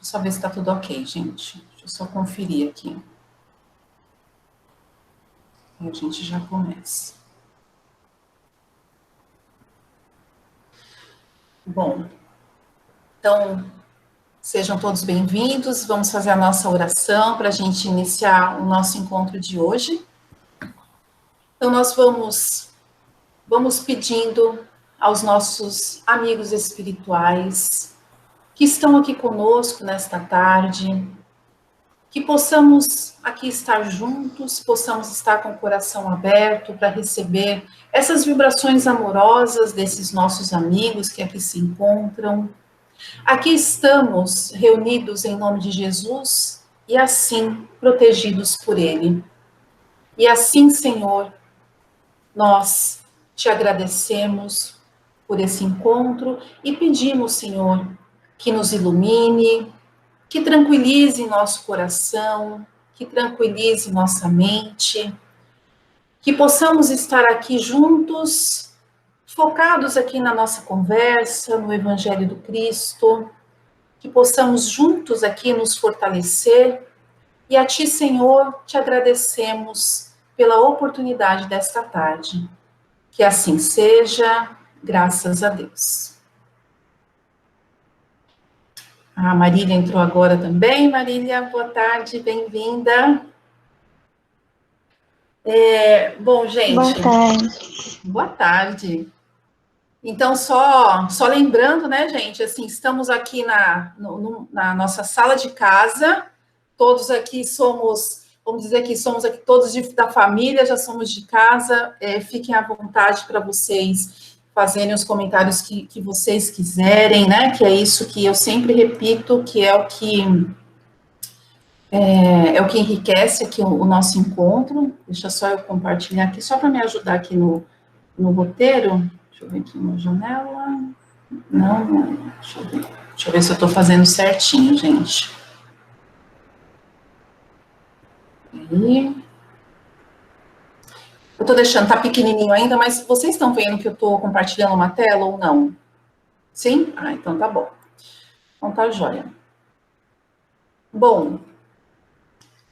eu só ver se está tudo ok, gente. Deixa eu só conferir aqui. Aí a gente já começa. Bom, então, sejam todos bem-vindos. Vamos fazer a nossa oração para a gente iniciar o nosso encontro de hoje. Então, nós vamos pedindo aos nossos amigos espirituais que estão aqui conosco nesta tarde, que possamos aqui estar juntos, possamos estar com o coração aberto para receber essas vibrações amorosas desses nossos amigos que aqui se encontram. Aqui estamos reunidos em nome de Jesus e assim protegidos por Ele. E assim, Senhor, nós te agradecemos por esse encontro e pedimos, Senhor, que nos ilumine, que tranquilize nosso coração, que tranquilize nossa mente, que possamos estar aqui juntos, focados aqui na nossa conversa, no Evangelho do Cristo, que possamos juntos aqui nos fortalecer, e a Ti, Senhor, te agradecemos pela oportunidade desta tarde. Que assim seja, graças a Deus. A Marília entrou agora também. Marília, boa tarde, bem-vinda. Bom, gente... Boa tarde. Boa tarde. Então, só lembrando, né, gente, assim, estamos aqui na nossa sala de casa, todos aqui somos, vamos dizer que somos aqui todos da família, já somos de casa, fiquem à vontade para vocês fazerem os comentários que vocês quiserem, né, que é isso que eu sempre repito, que é o que enriquece aqui o nosso encontro. Deixa só eu compartilhar aqui, só para me ajudar aqui no roteiro. Deixa eu ver aqui uma janela. Não. Deixa eu ver se eu estou fazendo certinho, gente. Aí. Eu estou deixando, tá pequenininho ainda, mas vocês estão vendo que eu estou compartilhando uma tela ou não? Sim? Ah, então tá bom. Então tá jóia. Bom,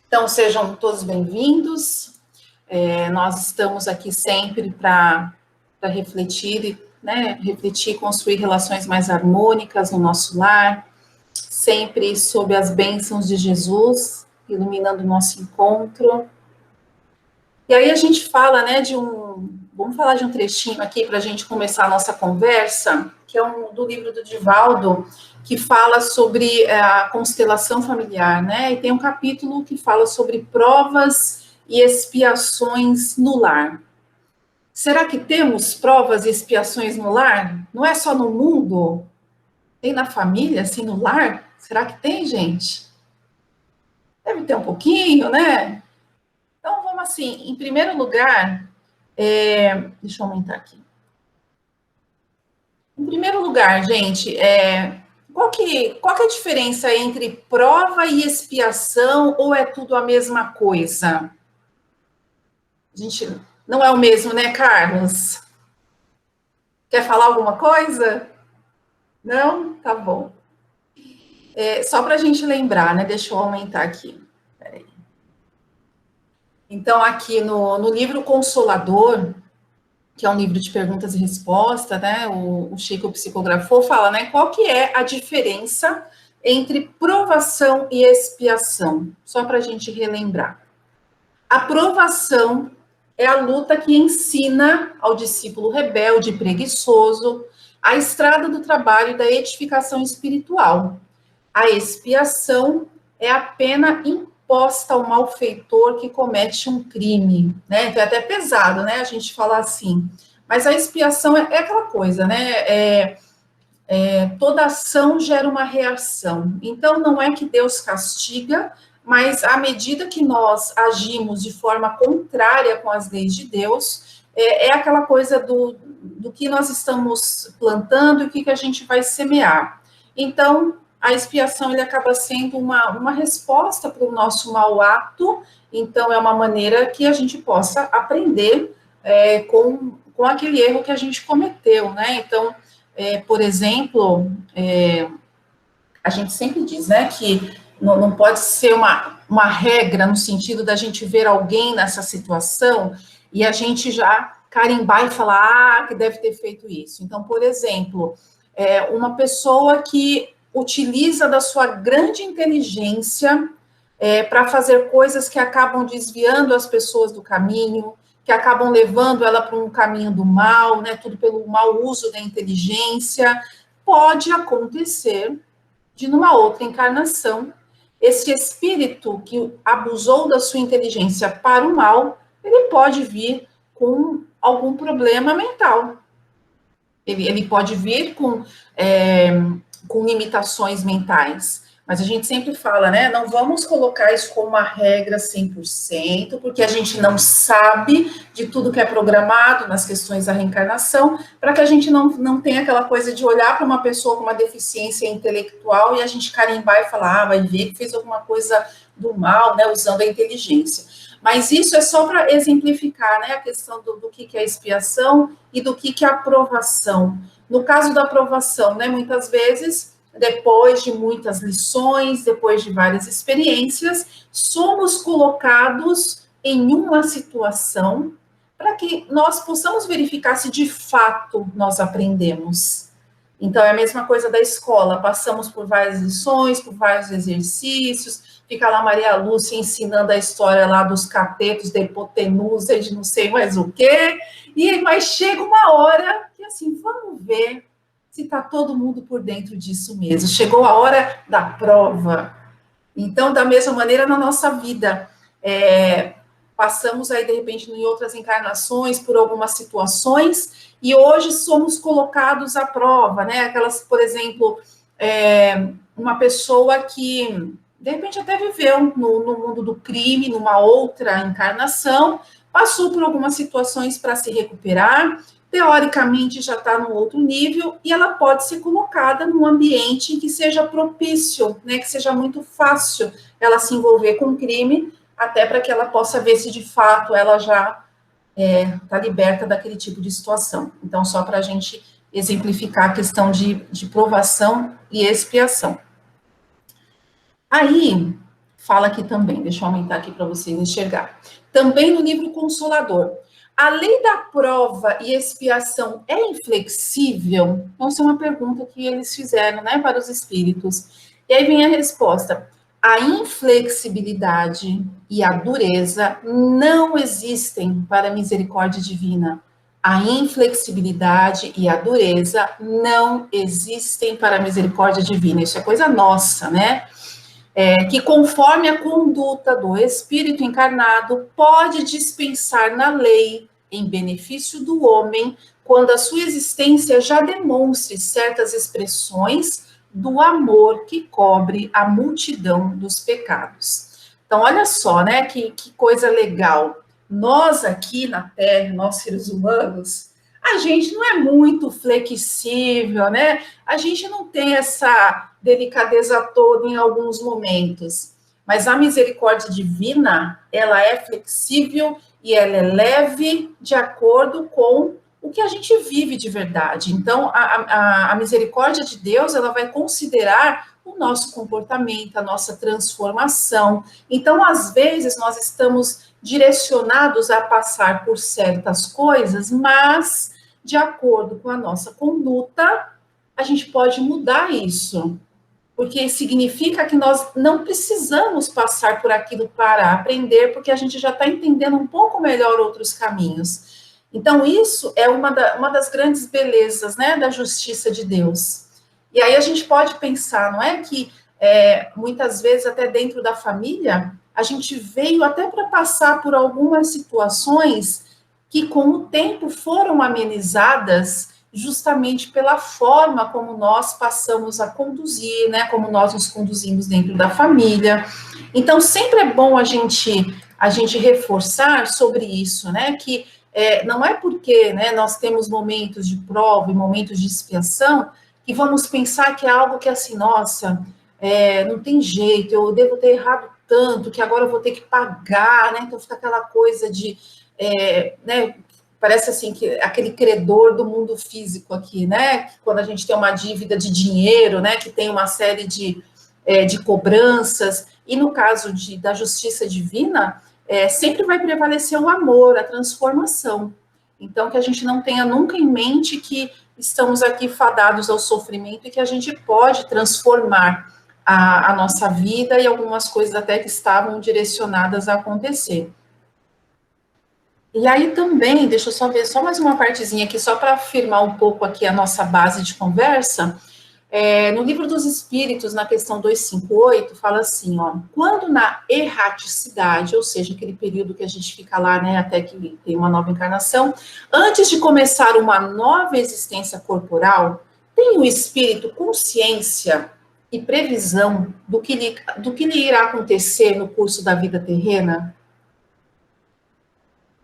então sejam todos bem-vindos. Nós estamos aqui sempre para refletir, né? Refletir, construir relações mais harmônicas no nosso lar, sempre sob as bênçãos de Jesus, iluminando o nosso encontro. E aí a gente fala, né, vamos falar de um trechinho aqui para a gente começar a nossa conversa, que é do livro do Divaldo, que fala sobre a constelação familiar, né, e tem um capítulo que fala sobre provas e expiações no lar. Será que temos provas e expiações no lar? Não é só no mundo? Tem na família, assim, no lar? Será que tem, gente? Deve ter um pouquinho, né? Então, vamos assim, em primeiro lugar, deixa eu aumentar aqui. Em primeiro lugar, gente, qual que é a diferença entre prova e expiação, ou é tudo a mesma coisa? A gente, não é o mesmo, né, Carlos? Quer falar alguma coisa? Não? Tá bom. Só para a gente lembrar, né? Deixa eu aumentar aqui. Peraí. Então, aqui no livro Consolador, que é um livro de perguntas e respostas, né? O Chico psicografou, fala, né? Qual que é a diferença entre provação e expiação? Só para a gente relembrar. A provação é a luta que ensina ao discípulo rebelde, preguiçoso, a estrada do trabalho e da edificação espiritual. A expiação é a pena imposta ao malfeitor que comete um crime, né? Então é até pesado, né, a gente falar assim. Mas a expiação é aquela coisa, né? Toda ação gera uma reação. Então não é que Deus castiga, mas à medida que nós agimos de forma contrária com as leis de Deus, é aquela coisa do que nós estamos plantando e o que a gente vai semear. Então, a expiação ele acaba sendo uma resposta para o nosso mau ato, então é uma maneira que a gente possa aprender com aquele erro que a gente cometeu, né? Então, por exemplo, a gente sempre diz, né, que não pode ser uma regra no sentido da gente ver alguém nessa situação e a gente já carimbar e falar, que deve ter feito isso. Então, por exemplo, uma pessoa que utiliza da sua grande inteligência para fazer coisas que acabam desviando as pessoas do caminho, que acabam levando ela para um caminho do mal, né, tudo pelo mau uso da inteligência, pode acontecer de numa outra encarnação, esse espírito que abusou da sua inteligência para o mal, ele pode vir com algum problema mental. Ele pode vir com limitações mentais. Mas a gente sempre fala, né? Não vamos colocar isso como uma regra 100%, porque a gente não sabe de tudo que é programado nas questões da reencarnação, para que a gente não tenha aquela coisa de olhar para uma pessoa com uma deficiência intelectual e a gente carimbar e falar, vai ver que fez alguma coisa do mal, né? Usando a inteligência. Mas isso é só para exemplificar, né, a questão do que é expiação e do que é aprovação. No caso da aprovação, né, muitas vezes, depois de muitas lições, depois de várias experiências, somos colocados em uma situação para que nós possamos verificar se de fato nós aprendemos. Então, é a mesma coisa da escola, passamos por várias lições, por vários exercícios, fica lá Maria Lúcia ensinando a história lá dos catetos, da hipotenusa, de não sei mais o quê, mas chega uma hora que, assim, vamos ver se está todo mundo por dentro disso mesmo. Chegou a hora da prova. Então, da mesma maneira, na nossa vida, passamos aí, de repente, em outras encarnações, por algumas situações, e hoje somos colocados à prova, né? Aquelas, por exemplo, uma pessoa que, de repente, até viveu no mundo do crime, numa outra encarnação, passou por algumas situações para se recuperar, teoricamente já está no outro nível, e ela pode ser colocada num ambiente que seja propício, né? Que seja muito fácil ela se envolver com crime, até para que ela possa ver se de fato ela já está liberta daquele tipo de situação. Então, só para a gente exemplificar a questão de provação e expiação. Aí, fala aqui também, deixa eu aumentar aqui para vocês enxergar. Também no livro Consolador. A lei da prova e expiação é inflexível? Então, essa é uma pergunta que eles fizeram, né, para os espíritos. E aí vem a resposta. A inflexibilidade e a dureza não existem para a misericórdia divina. A inflexibilidade e a dureza não existem para a misericórdia divina. Isso é coisa nossa, né? Que conforme a conduta do espírito encarnado, pode dispensar na lei em benefício do homem, quando a sua existência já demonstre certas expressões do amor que cobre a multidão dos pecados. Então, olha só, né, que coisa legal. Nós aqui na Terra, nós seres humanos, a gente não é muito flexível, né? A gente não tem essa delicadeza toda em alguns momentos. Mas a misericórdia divina, ela é flexível e ela é leve de acordo com o que a gente vive de verdade. Então, a misericórdia de Deus, ela vai considerar o nosso comportamento, a nossa transformação. Então, às vezes, nós estamos direcionados a passar por certas coisas, mas, de acordo com a nossa conduta, a gente pode mudar isso. Porque significa que nós não precisamos passar por aquilo para aprender, porque a gente já está entendendo um pouco melhor outros caminhos. Então, isso é uma das grandes belezas, né, da justiça de Deus. E aí a gente pode pensar, não é que muitas vezes até dentro da família, a gente veio até para passar por algumas situações que com o tempo foram amenizadas justamente pela forma como nós passamos a conduzir, né, como nós nos conduzimos dentro da família. Então, sempre é bom a gente reforçar sobre isso, né, que não é porque, né, nós temos momentos de prova e momentos de expiação que vamos pensar que é algo que, assim, nossa, não tem jeito, eu devo ter errado tanto, que agora eu vou ter que pagar, né, então fica aquela coisa de, né, parece assim, que aquele credor do mundo físico aqui, né? Quando a gente tem uma dívida de dinheiro, né? Que tem uma série de cobranças, e no caso da justiça divina, sempre vai prevalecer o amor, a transformação. Então, que a gente não tenha nunca em mente que estamos aqui fadados ao sofrimento e que a gente pode transformar a nossa vida e algumas coisas até que estavam direcionadas a acontecer. E aí também, deixa eu só ver, só mais uma partezinha aqui, só para afirmar um pouco aqui a nossa base de conversa. No Livro dos Espíritos, na questão 258, fala assim, ó, quando na erraticidade, ou seja, aquele período que a gente fica lá, né, até que tem uma nova encarnação, antes de começar uma nova existência corporal, tem o espírito consciência e previsão do que lhe irá acontecer no curso da vida terrena?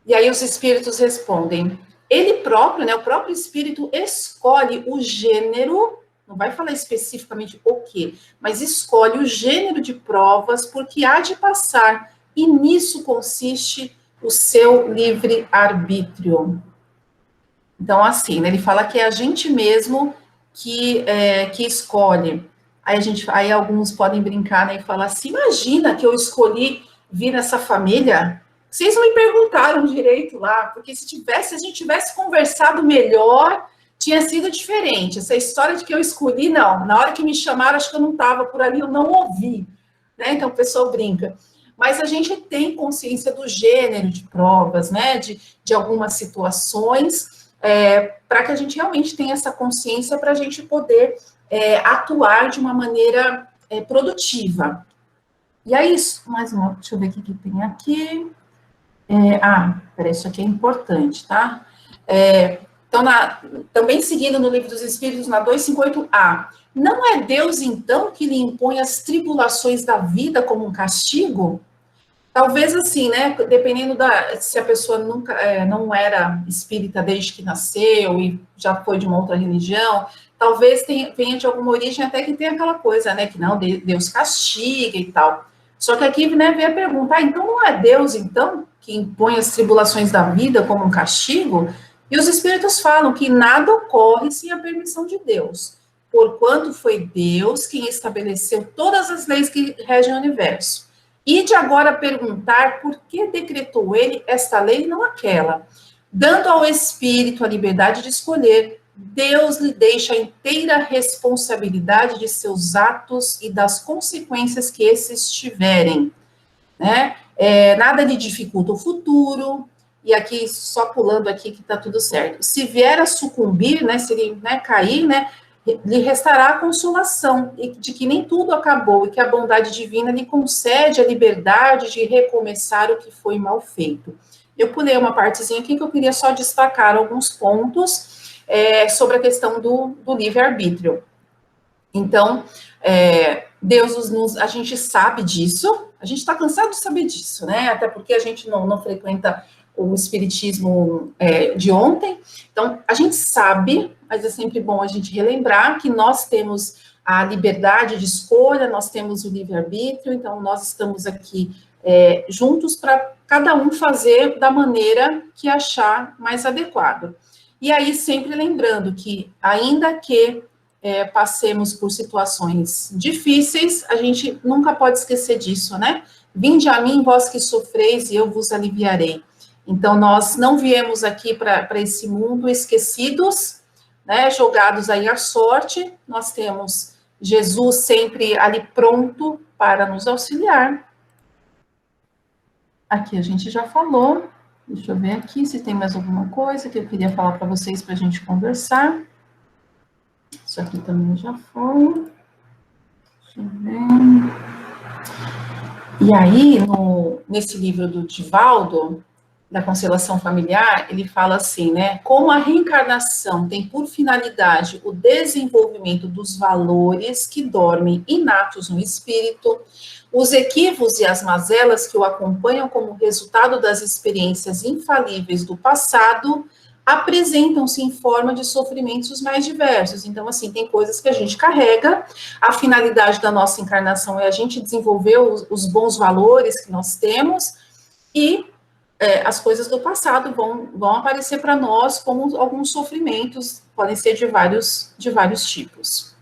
E aí os espíritos respondem, ele próprio, né, o próprio espírito escolhe o gênero, não vai falar especificamente o quê, mas escolhe o gênero de provas porque há de passar, e nisso consiste o seu livre-arbítrio. Então, assim, né, ele fala que é a gente mesmo que escolhe. Aí alguns podem brincar, né, e falar assim, imagina que eu escolhi vir nessa família. Vocês não me perguntaram direito lá, porque se a gente tivesse conversado melhor, tinha sido diferente. Essa história de que eu escolhi, não. Na hora que me chamaram, acho que eu não estava por ali, eu não ouvi. Né? Então, o pessoal brinca. Mas a gente tem consciência do gênero de provas, né? De algumas situações, para que a gente realmente tenha essa consciência para a gente poder atuar de uma maneira produtiva. E aí, mais uma, deixa eu ver o que tem aqui. Peraí, isso aqui é importante, tá? Então, também seguindo no Livro dos Espíritos, na 258A, não é Deus, então, que lhe impõe as tribulações da vida como um castigo? Talvez assim, né, dependendo se a pessoa nunca não era espírita desde que nasceu e já foi de uma outra religião, talvez venha de alguma origem até que tem aquela coisa, né, que não, Deus castiga e tal. Só que aqui, né, vem a pergunta, então não é Deus, então, que impõe as tribulações da vida como um castigo? E os espíritos falam que nada ocorre sem a permissão de Deus, porquanto foi Deus quem estabeleceu todas as leis que regem o universo. E de agora perguntar por que decretou ele esta lei e não aquela. Dando ao espírito a liberdade de escolher, Deus lhe deixa a inteira responsabilidade de seus atos e das consequências que esses tiverem. Né? Nada lhe dificulta o futuro, e aqui, só pulando aqui que está tudo certo. Se vier a sucumbir, né, se ele cair, né, lhe restará a consolação de que nem tudo acabou e que a bondade divina lhe concede a liberdade de recomeçar o que foi mal feito. Eu pulei uma partezinha aqui que eu queria só destacar alguns pontos sobre a questão do livre-arbítrio. Então, Deus a gente sabe disso, a gente está cansado de saber disso, né? Até porque a gente não frequenta o espiritismo de ontem. Então, a gente sabe, mas é sempre bom a gente relembrar que nós temos a liberdade de escolha, nós temos o livre-arbítrio, então nós estamos aqui juntos para cada um fazer da maneira que achar mais adequado. E aí, sempre lembrando que, ainda que passemos por situações difíceis, a gente nunca pode esquecer disso, né? Vinde a mim, vós que sofreis, e eu vos aliviarei. Então, nós não viemos aqui para esse mundo esquecidos, né, jogados aí à sorte, nós temos Jesus sempre ali pronto para nos auxiliar. Aqui a gente já falou, deixa eu ver aqui se tem mais alguma coisa que eu queria falar para vocês para a gente conversar. Isso aqui também já foi. Deixa eu ver. E aí, nesse livro do Divaldo, da constelação familiar, ele fala assim, né? Como a reencarnação tem por finalidade o desenvolvimento dos valores que dormem inatos no espírito, os equívocos e as mazelas que o acompanham como resultado das experiências infalíveis do passado, apresentam-se em forma de sofrimentos mais diversos. Então, assim, tem coisas que a gente carrega, a finalidade da nossa encarnação é a gente desenvolver os bons valores que nós temos, e as coisas do passado vão aparecer para nós como alguns sofrimentos, podem ser de vários tipos.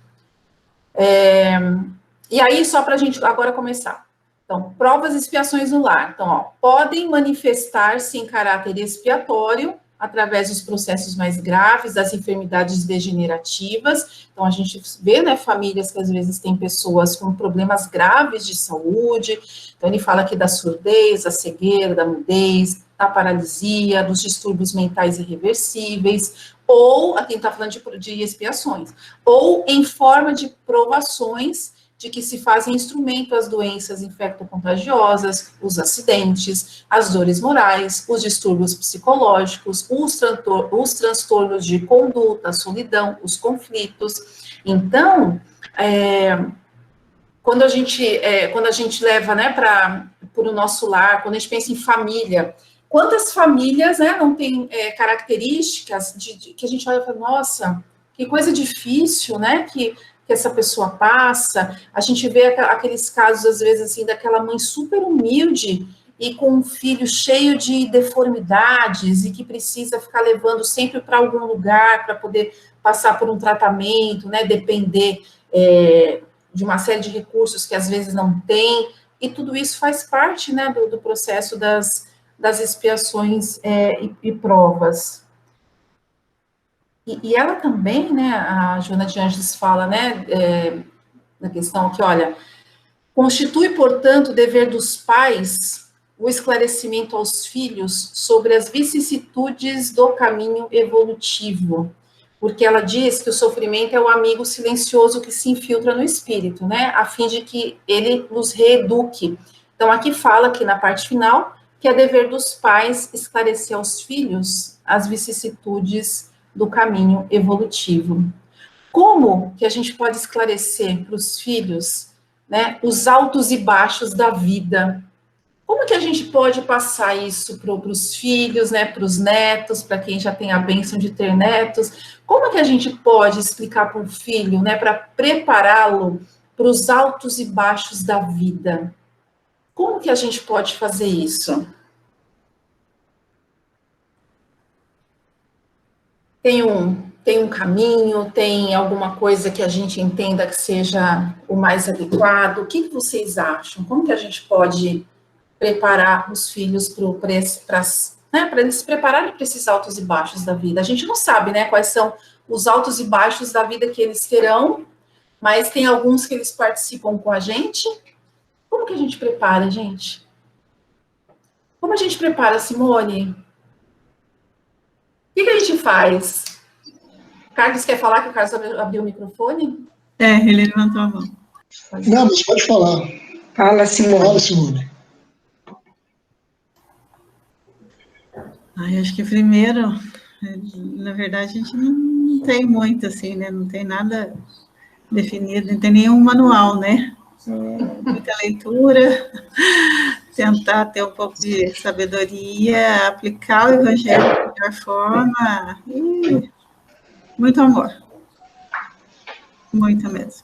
E aí, só para a gente agora começar. Então, provas e expiações no lar. Então, ó, podem manifestar-se em caráter expiatório, através dos processos mais graves, das enfermidades degenerativas. Então, a gente vê, né, famílias que às vezes têm pessoas com problemas graves de saúde. Então, ele fala aqui da surdez, da cegueira, da mudez, da paralisia, dos distúrbios mentais irreversíveis, ou, aqui está falando de expiações, ou em forma de provações de que se fazem instrumento as doenças infectocontagiosas, os acidentes, as dores morais, os distúrbios psicológicos, os transtornos de conduta, a solidão, os conflitos. Então, quando a gente leva, né, para o nosso lar, quando a gente pensa em família, quantas famílias, né, não tem características que a gente olha e fala, nossa, que coisa difícil, né, que essa pessoa passa. A gente vê aqueles casos, às vezes, assim, daquela mãe super humilde e com um filho cheio de deformidades e que precisa ficar levando sempre para algum lugar para poder passar por um tratamento, né, depender de uma série de recursos que às vezes não tem, e tudo isso faz parte, né, do processo das expiações e provas. E ela também, né, a Joana de Ângeles fala, né, na questão que, olha, constitui, portanto, o dever dos pais o esclarecimento aos filhos sobre as vicissitudes do caminho evolutivo, porque ela diz que o sofrimento é o amigo silencioso que se infiltra no espírito, né, a fim de que ele nos reeduque. Então, aqui fala, aqui na parte final, que é dever dos pais esclarecer aos filhos as vicissitudes do caminho evolutivo. Como que a gente pode esclarecer para os filhos, né, os altos e baixos da vida? Como que a gente pode passar isso para os filhos, né, para os netos, para quem já tem a bênção de ter netos? Como que a gente pode explicar para o filho, né, para prepará-lo para os altos e baixos da vida? Como que a gente pode fazer isso? Tem um caminho, tem alguma coisa que a gente entenda que seja o mais adequado? O que vocês acham? Como que a gente pode preparar os filhos para eles se prepararem para esses altos e baixos da vida? A gente não sabe, né, quais são os altos e baixos da vida que eles terão, mas tem alguns que eles participam com a gente. Como que a gente prepara, gente? Como a gente prepara, Simone? O que a gente faz? Carlos quer falar, que o Carlos abriu o microfone? Ele levantou a mão. Não, mas pode falar. Fala, Simone. Fala, Simone. Acho que primeiro, na verdade, a gente não tem muito, assim, né? Não tem nada definido, não tem nenhum manual, né? Muita leitura, tentar ter um pouco de sabedoria, aplicar o evangelho da melhor forma e muito amor. Muito mesmo.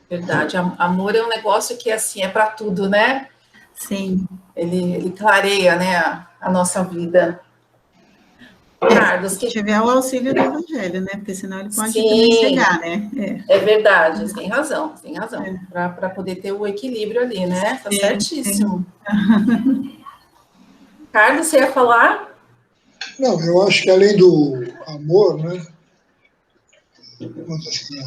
Verdade, amor é um negócio que, assim, é para tudo, né? Sim. Ele clareia, né, a nossa vida. Carlos, se tiver o auxílio do evangelho, né? Porque senão ele pode Sim, também cegar, né? É verdade, tem razão. Para poder ter o equilíbrio ali, né? Tá certíssimo. Sim. Carlos, você ia falar? Não, eu acho que além do amor, né? Assim,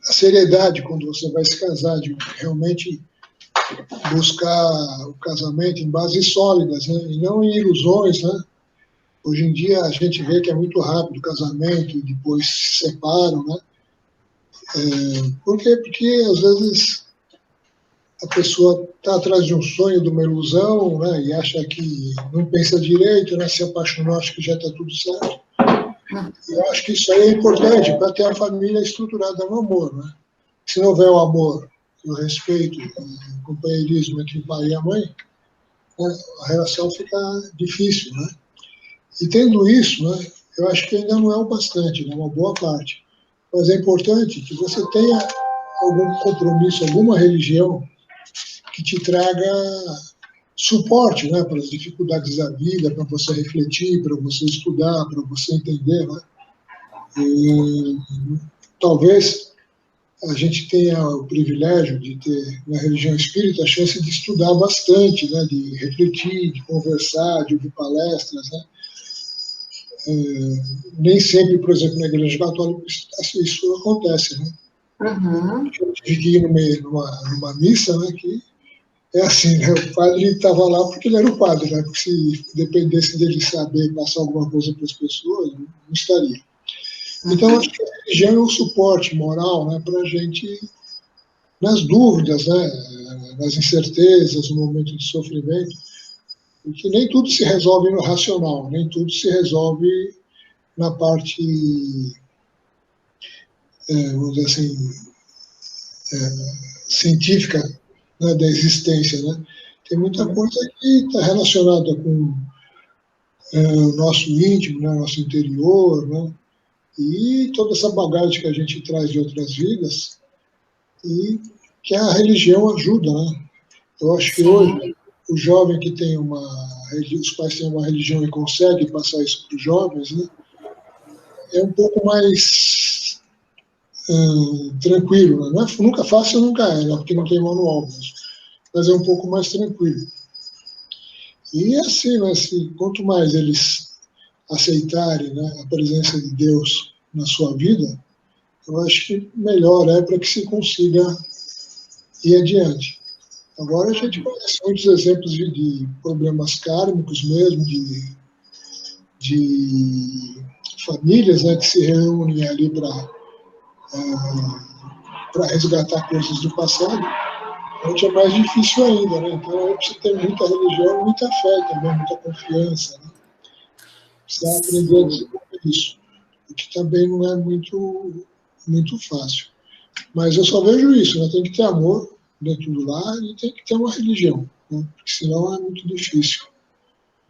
a seriedade quando você vai se casar, de realmente buscar o casamento em bases sólidas, né? E não em ilusões, né? Hoje em dia a gente vê que é muito rápido o casamento e depois se separam, né? Por quê? Porque às vezes a pessoa está atrás de um sonho, de uma ilusão, né? E acha que não pensa direito, né? Se apaixonou, acha que já está tudo certo. Eu acho que isso aí é importante para ter a família estruturada no amor, né? Se não houver o amor, o respeito, o companheirismo entre o pai e a mãe, né, a relação fica difícil, né? E tendo isso, né, eu acho que ainda não é o bastante, né, uma boa parte. Mas é importante que você tenha algum compromisso, alguma religião que te traga suporte, né, para as dificuldades da vida, para você refletir, para você estudar, para você entender, né? E talvez a gente tenha o privilégio de ter na religião espírita a chance de estudar bastante, né, de refletir, de conversar, de ouvir palestras, né? Nem sempre, por exemplo, na Igreja Católica isso acontece, né? Uhum. Eu tive que ir numa missa, né, que é assim, né, o padre estava lá porque ele era o padre, né, porque se dependesse dele saber passar alguma coisa para as pessoas, não estaria. Então, acho que a religião é um suporte moral, né, para a gente, nas dúvidas, né, nas incertezas, no momento de sofrimento, porque nem tudo se resolve no racional, nem tudo se resolve na parte, vamos dizer assim, científica, né, da existência, né? Tem muita coisa que está relacionada com o nosso íntimo, né, nosso interior, né? E toda essa bagagem que a gente traz de outras vidas e que a religião ajuda, né? Eu acho que hoje o jovem que tem os pais têm uma religião e conseguem passar isso para os jovens, né? É um pouco mais tranquilo, né? Nunca fácil, nunca é, né? Porque não tem manual, mas é um pouco mais tranquilo. E assim, né? Quanto mais eles aceitarem, né, a presença de Deus na sua vida, eu acho que melhor é para que se consiga ir adiante. Agora a gente conhece muitos exemplos de problemas kármicos mesmo, de famílias, né, que se reúnem ali para resgatar coisas do passado, onde é mais difícil ainda, né? Então é preciso ter muita religião, muita fé também, muita confiança, né? Precisa aprender a desenvolver isso, o que também não é muito fácil. Mas eu só vejo isso, né? Tem que ter amor dentro do lar e tem que ter uma religião, né? Porque senão é muito difícil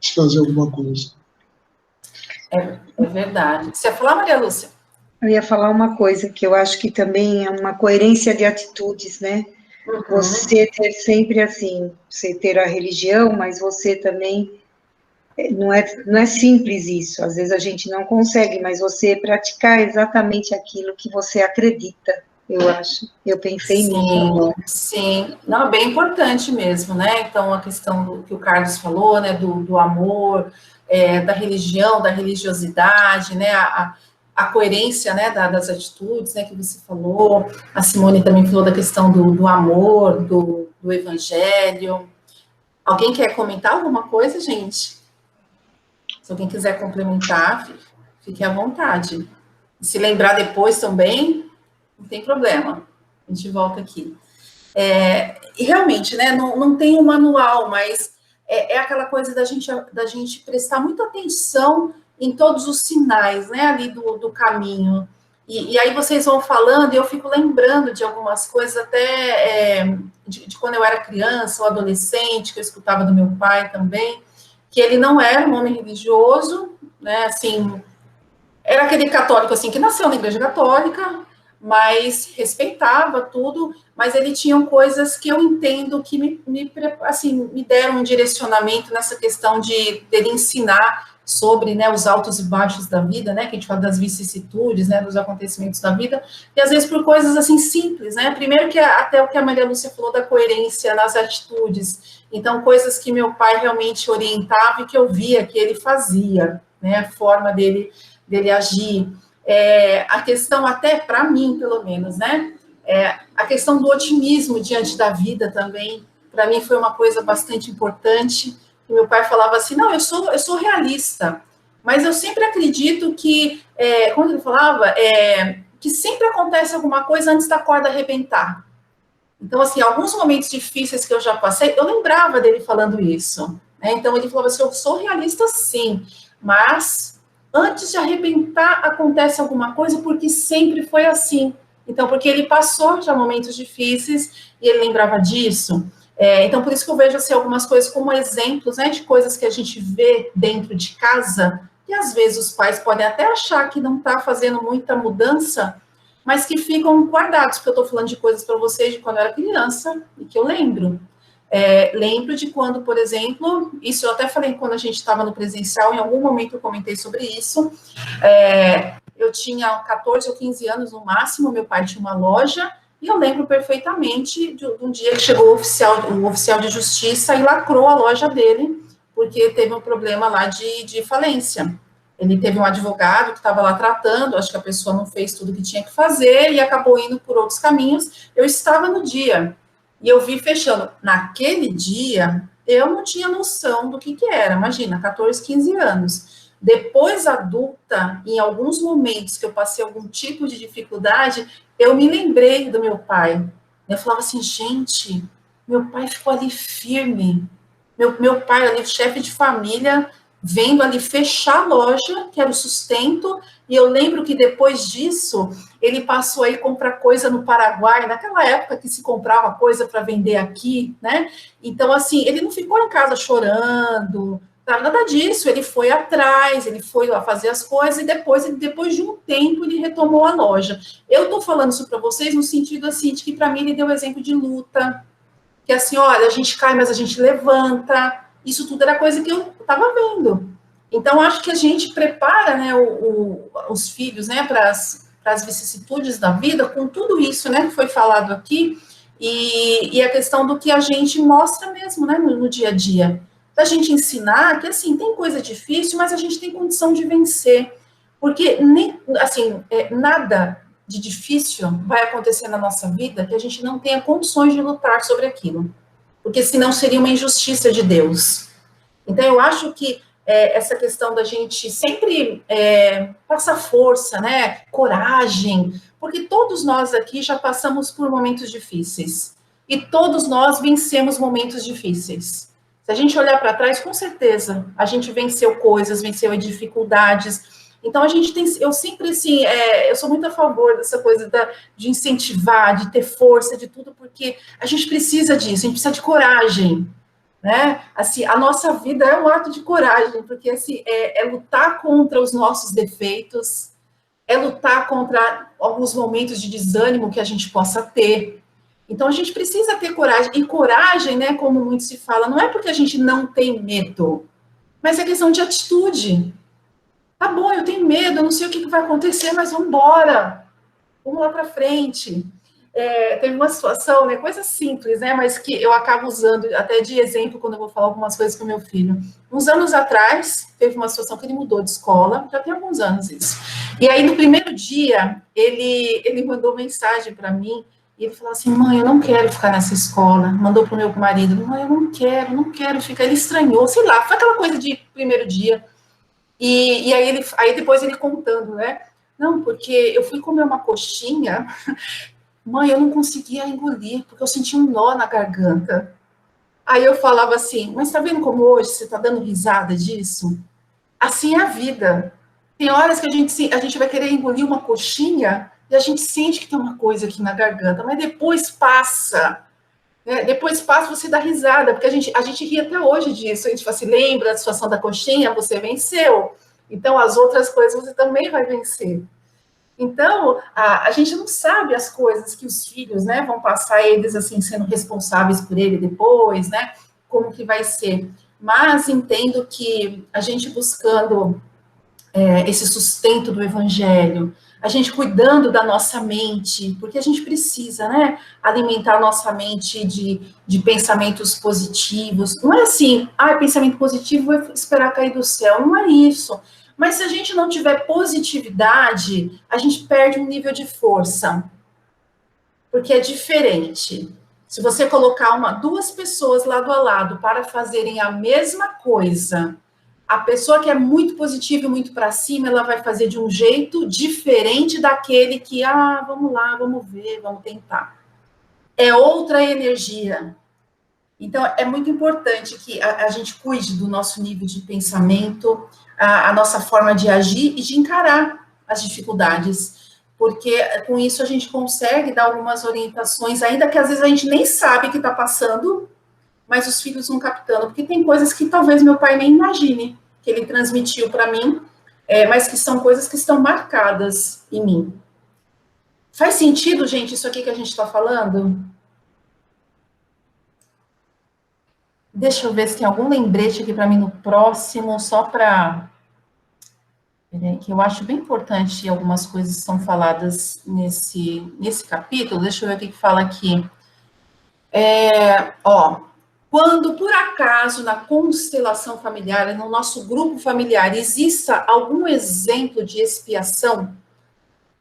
de fazer alguma coisa. É verdade. Você ia falar, Maria Lúcia? Eu ia falar uma coisa que eu acho que também é uma coerência de atitudes, né? Você ter sempre assim, você ter a religião, mas você também, não é simples isso, às vezes a gente não consegue, mas você praticar exatamente aquilo que você acredita, eu acho. Eu pensei nisso. Sim, não, é bem importante mesmo, né? Então, a questão do que o Carlos falou, né, do amor, da religião, da religiosidade, né, a coerência, né, das atitudes, né, que você falou. A Simone também falou da questão do amor, do evangelho. Alguém quer comentar alguma coisa, gente? Se alguém quiser complementar, fique à vontade. E se lembrar depois também, não tem problema. A gente volta aqui. E realmente, né, não tem um manual, mas é aquela coisa da gente prestar muita atenção em todos os sinais, né, ali do caminho. E aí vocês vão falando e eu fico lembrando de algumas coisas até de quando eu era criança ou adolescente, que eu escutava do meu pai também, que ele não era um homem religioso, né, assim, era aquele católico, assim, que nasceu na Igreja Católica, mas respeitava tudo, mas ele tinha coisas que eu entendo que me deram um direcionamento nessa questão dele ensinar sobre, né, os altos e baixos da vida, né, que a gente fala das vicissitudes, né, dos acontecimentos da vida, e às vezes por coisas assim simples, né, primeiro que até o que a Maria Lúcia falou da coerência nas atitudes, então coisas que meu pai realmente orientava e que eu via que ele fazia, né, a forma dele agir, a questão até para mim, pelo menos, né, a questão do otimismo diante da vida também, para mim foi uma coisa bastante importante. E meu pai falava assim, não, eu sou realista, mas eu sempre acredito que, quando ele falava, que sempre acontece alguma coisa antes da corda arrebentar. Então, assim, alguns momentos difíceis que eu já passei, eu lembrava dele falando isso, né? Então, ele falava assim, eu sou realista sim, mas antes de arrebentar acontece alguma coisa, porque sempre foi assim. Então, porque ele passou já momentos difíceis e ele lembrava disso. Então, por isso que eu vejo assim, algumas coisas como exemplos, né, de coisas que a gente vê dentro de casa, e às vezes os pais podem até achar que não está fazendo muita mudança, mas que ficam guardados, porque eu estou falando de coisas para vocês de quando eu era criança, e que eu lembro. Lembro de quando, por exemplo, isso eu até falei quando a gente estava no presencial, em algum momento eu comentei sobre isso, eu tinha 14 ou 15 anos no máximo, meu pai tinha uma loja, e eu lembro perfeitamente de um dia que chegou o oficial de justiça e lacrou a loja dele, porque teve um problema lá de falência. Ele teve um advogado que estava lá tratando, acho que a pessoa não fez tudo que tinha que fazer e acabou indo por outros caminhos. Eu estava no dia e eu vi fechando. Naquele dia, eu não tinha noção do que era, imagina, 14, 15 anos. Depois, adulta, em alguns momentos que eu passei algum tipo de dificuldade, eu me lembrei do meu pai. Eu falava assim, gente, meu pai ficou ali firme. Meu pai ali, chefe de família, vendo ali fechar a loja, que era o sustento, e eu lembro que depois disso, ele passou aí comprar coisa no Paraguai, naquela época que se comprava coisa para vender aqui, né? Então, assim, ele não ficou em casa chorando, nada disso, ele foi atrás, ele foi lá fazer as coisas, e depois de um tempo, ele retomou a loja. Eu estou falando isso para vocês no sentido, assim, de que para mim ele deu exemplo de luta, que assim, olha, a gente cai, mas a gente levanta. Isso tudo era coisa que eu estava vendo. Então, acho que a gente prepara, né, os filhos, né, para as vicissitudes da vida, com tudo isso, né, que foi falado aqui, e a questão do que a gente mostra mesmo, né, no dia a dia. Da gente ensinar que, assim, tem coisa difícil, mas a gente tem condição de vencer. Porque, nem, assim, nada de difícil vai acontecer na nossa vida que a gente não tenha condições de lutar sobre aquilo, porque senão seria uma injustiça de Deus. Então, eu acho que essa questão da gente sempre passar força, né, coragem, porque todos nós aqui já passamos por momentos difíceis, e todos nós vencemos momentos difíceis. Se a gente olhar para trás, com certeza, a gente venceu coisas, venceu dificuldades. Então, a gente tem, eu sempre, assim, eu sou muito a favor dessa coisa de incentivar, de ter força, de tudo, porque a gente precisa disso, a gente precisa de coragem, né? Assim, a nossa vida é um ato de coragem, porque, assim, lutar contra os nossos defeitos, é lutar contra alguns momentos de desânimo que a gente possa ter. Então, a gente precisa ter coragem, e coragem, né, como muito se fala, não é porque a gente não tem medo, mas é questão de atitude. Tá bom, eu tenho medo, eu não sei o que vai acontecer, mas vamos embora, vamos lá para frente. Teve uma situação, né, coisa simples, né, mas que eu acabo usando até de exemplo quando eu vou falar algumas coisas com meu filho. Uns anos atrás, teve uma situação que ele mudou de escola, já tem alguns anos isso. E aí, no primeiro dia, ele mandou mensagem para mim, e ele falou assim, mãe, eu não quero ficar nessa escola. Mandou para o meu marido, mãe, eu não quero ficar. Ele estranhou, sei lá, foi aquela coisa de primeiro dia. E aí depois ele contando, né? Não, porque eu fui comer uma coxinha, mãe, eu não conseguia engolir, porque eu senti um nó na garganta. Aí eu falava assim, mas tá vendo como hoje você tá dando risada disso? Assim é a vida. Tem horas que a gente vai querer engolir uma coxinha e a gente sente que tem uma coisa aqui na garganta, mas depois passa. Depois passa, você dá risada, porque a gente ri até hoje disso. A gente fala assim, lembra da situação da coxinha? Você venceu. Então, as outras coisas você também vai vencer. Então, a gente não sabe as coisas que os filhos, né, vão passar, eles, assim, sendo responsáveis por ele depois, né, como que vai ser. Mas entendo que a gente buscando esse sustento do evangelho, a gente cuidando da nossa mente, porque a gente precisa, né, alimentar a nossa mente de pensamentos positivos. Não é assim, pensamento positivo, vou esperar cair do céu. Não é isso. Mas se a gente não tiver positividade, a gente perde um nível de força, porque é diferente. Se você colocar duas pessoas lado a lado para fazerem a mesma coisa, a pessoa que é muito positiva e muito para cima, ela vai fazer de um jeito diferente daquele que, vamos lá, vamos ver, vamos tentar. É outra energia. Então, é muito importante que a gente cuide do nosso nível de pensamento, a nossa forma de agir e de encarar as dificuldades, porque com isso a gente consegue dar algumas orientações, ainda que às vezes a gente nem sabe que está passando, mas os filhos vão captando, porque tem coisas que talvez meu pai nem imagine, que ele transmitiu para mim, mas que são coisas que estão marcadas em mim. Faz sentido, gente, isso aqui que a gente está falando? Deixa eu ver se tem algum lembrete aqui para mim no próximo, só para... que eu acho bem importante algumas coisas que são faladas nesse capítulo. Deixa eu ver o que fala aqui. Quando, por acaso, na constelação familiar, no nosso grupo familiar, exista algum exemplo de expiação,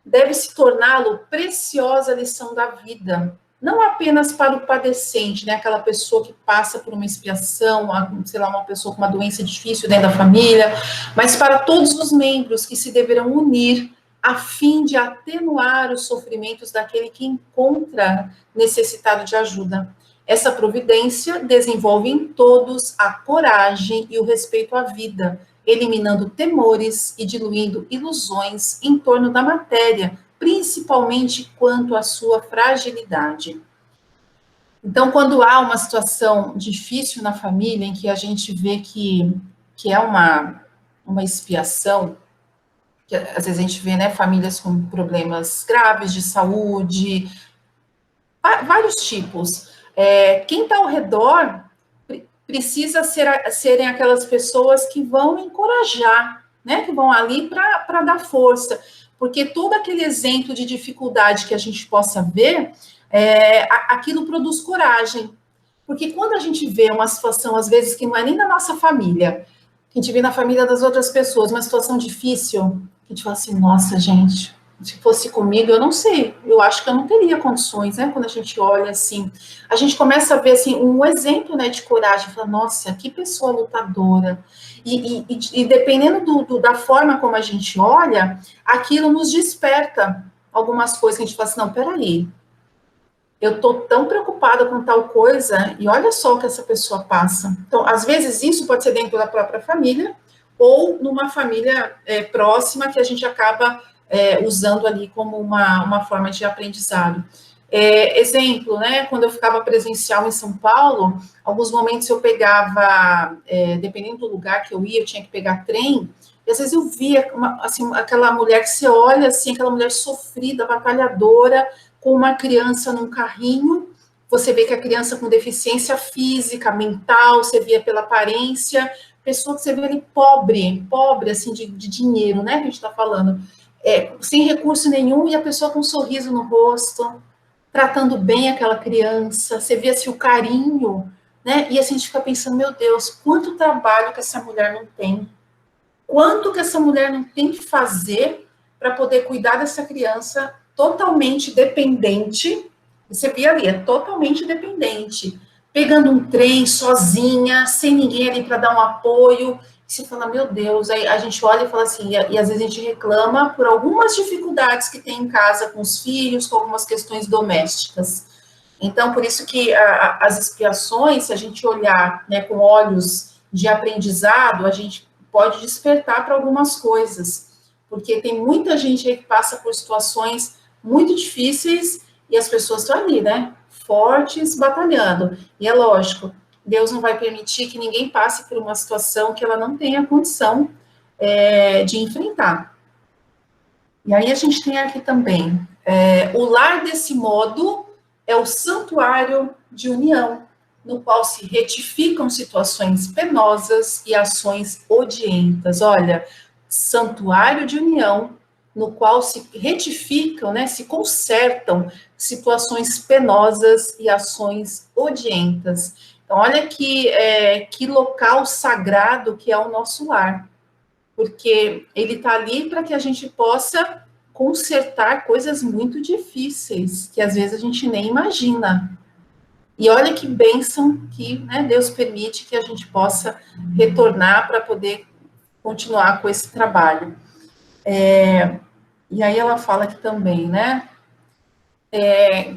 deve-se torná-lo preciosa lição da vida, não apenas para o padecente, né, aquela pessoa que passa por uma expiação, sei lá, uma pessoa com uma doença difícil dentro da família, mas para todos os membros que se deverão unir a fim de atenuar os sofrimentos daquele que encontra necessitado de ajuda. Essa providência desenvolve em todos a coragem e o respeito à vida, eliminando temores e diluindo ilusões em torno da matéria, principalmente quanto à sua fragilidade. Então, quando há uma situação difícil na família, em que a gente vê que é uma expiação, que às vezes a gente vê, né, famílias com problemas graves de saúde, vários tipos. Quem está ao redor precisa serem aquelas pessoas que vão encorajar, né, que vão ali para dar força, porque todo aquele exemplo de dificuldade que a gente possa ver, aquilo produz coragem, porque quando a gente vê uma situação, às vezes, que não é nem da nossa família, que a gente vê na família das outras pessoas, uma situação difícil, a gente fala assim, nossa, gente, se fosse comigo, eu não sei, eu acho que eu não teria condições, né, quando a gente olha assim, a gente começa a ver, assim, um exemplo, né, de coragem, fala, nossa, que pessoa lutadora, e dependendo da forma como a gente olha, aquilo nos desperta algumas coisas que a gente fala assim, não, peraí, eu estou tão preocupada com tal coisa, e olha só o que essa pessoa passa. Então, às vezes, isso pode ser dentro da própria família, ou numa família próxima, que a gente acaba usando ali como uma forma de aprendizado. Exemplo, né, quando eu ficava presencial em São Paulo, alguns momentos eu pegava, dependendo do lugar que eu ia, eu tinha que pegar trem, e às vezes eu via, assim, aquela mulher que você olha, assim, aquela mulher sofrida, batalhadora, com uma criança num carrinho, você vê que a criança com deficiência física, mental, você via pela aparência, pessoa que você vê ali pobre, assim, de dinheiro, né, que a gente está falando, sem recurso nenhum, e a pessoa com um sorriso no rosto, tratando bem aquela criança, você vê assim o carinho, né, e assim a gente fica pensando, meu Deus, quanto trabalho que essa mulher não tem, quanto que essa mulher não tem que fazer para poder cuidar dessa criança totalmente dependente, você vê ali, totalmente dependente, pegando um trem sozinha, sem ninguém ali para dar um apoio, e você fala, meu Deus, aí a gente olha e fala assim, e às vezes a gente reclama por algumas dificuldades que tem em casa com os filhos, com algumas questões domésticas. Então, por isso que as expiações, se a gente olhar, né, com olhos de aprendizado, a gente pode despertar para algumas coisas, porque tem muita gente aí que passa por situações muito difíceis e as pessoas estão ali, né, fortes, batalhando. E é lógico, Deus não vai permitir que ninguém passe por uma situação que ela não tenha condição de enfrentar. E aí a gente tem aqui também, o lar desse modo é o santuário de união, no qual se retificam situações penosas e ações odientas. Olha, santuário de união, no qual se retificam, né, se consertam situações penosas e ações odientas. Então, olha que local sagrado que é o nosso lar, porque ele está ali para que a gente possa consertar coisas muito difíceis, que às vezes a gente nem imagina. E olha que bênção que, né, Deus permite que a gente possa retornar para poder continuar com esse trabalho. E aí ela fala aqui também, né,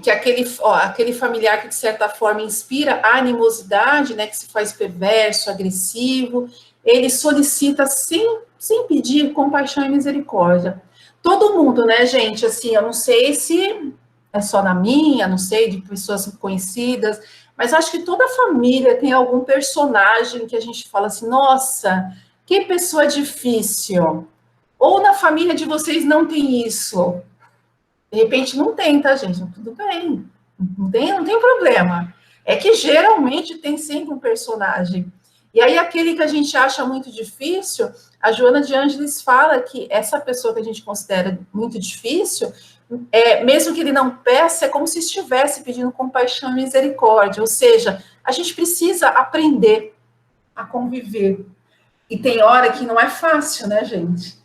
que aquele familiar que, de certa forma, inspira animosidade, né, que se faz perverso, agressivo, ele solicita sem pedir compaixão e misericórdia. Todo mundo, né, gente, assim, eu não sei se é só na minha, não sei, de pessoas conhecidas, mas acho que toda família tem algum personagem que a gente fala assim, nossa, que pessoa difícil. Ou na família de vocês não tem isso. De repente não tem, tá, gente? Tudo bem. Não tem problema. É que geralmente tem sempre um personagem. E aí, aquele que a gente acha muito difícil, a Joana de Ângeles fala que essa pessoa que a gente considera muito difícil, mesmo que ele não peça, é como se estivesse pedindo compaixão e misericórdia. Ou seja, a gente precisa aprender a conviver. E tem hora que não é fácil, né, gente?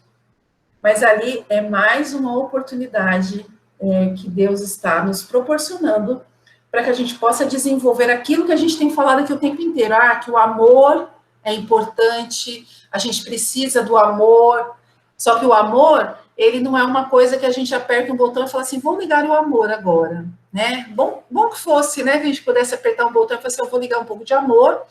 Mas ali é mais uma oportunidade que Deus está nos proporcionando para que a gente possa desenvolver aquilo que a gente tem falado aqui o tempo inteiro. Que o amor é importante, a gente precisa do amor. Só que o amor, ele não é uma coisa que a gente aperta um botão e fala assim, vou ligar o amor agora, né? Bom que fosse, né, que a gente pudesse apertar um botão e falar assim, eu vou ligar um pouco de amor,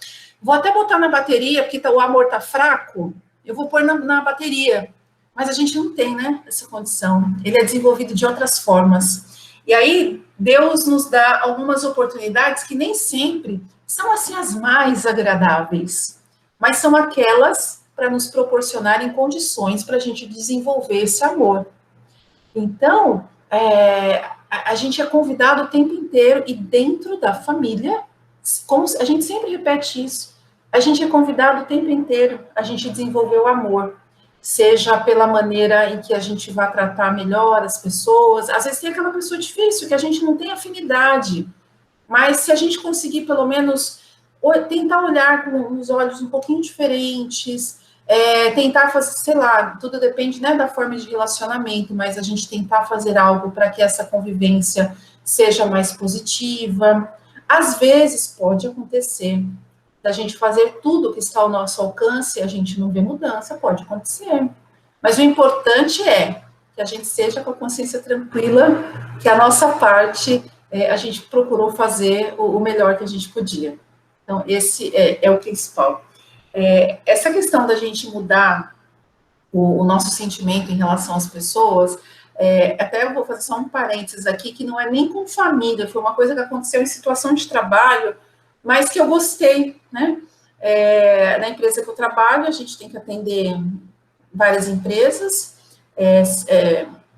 vou até botar na bateria, porque o amor tá fraco, eu vou pôr na bateria. Mas a gente não tem, né, essa condição. Ele é desenvolvido de outras formas. E aí, Deus nos dá algumas oportunidades que nem sempre são, assim, as mais agradáveis, mas são aquelas para nos proporcionarem condições para a gente desenvolver esse amor. Então, a gente é convidado o tempo inteiro, e dentro da família, como a gente sempre repete isso, a gente é convidado o tempo inteiro a gente desenvolver o amor, seja pela maneira em que a gente vai tratar melhor as pessoas. Às vezes tem aquela pessoa difícil, que a gente não tem afinidade, mas se a gente conseguir, pelo menos, tentar olhar com os olhos um pouquinho diferentes, tentar fazer, sei lá, tudo depende, né, da forma de relacionamento, mas a gente tentar fazer algo para que essa convivência seja mais positiva. Às vezes pode acontecer da gente fazer tudo que está ao nosso alcance e a gente não vê mudança, pode acontecer. Mas o importante é que a gente seja com a consciência tranquila, que a nossa parte, a gente procurou fazer o melhor que a gente podia. Então, esse é o principal. Essa questão da gente mudar o nosso sentimento em relação às pessoas, até eu vou fazer só um parênteses aqui, que não é nem com família, foi uma coisa que aconteceu em situação de trabalho, mas que eu gostei, né? Na empresa que eu trabalho, a gente tem que atender várias empresas,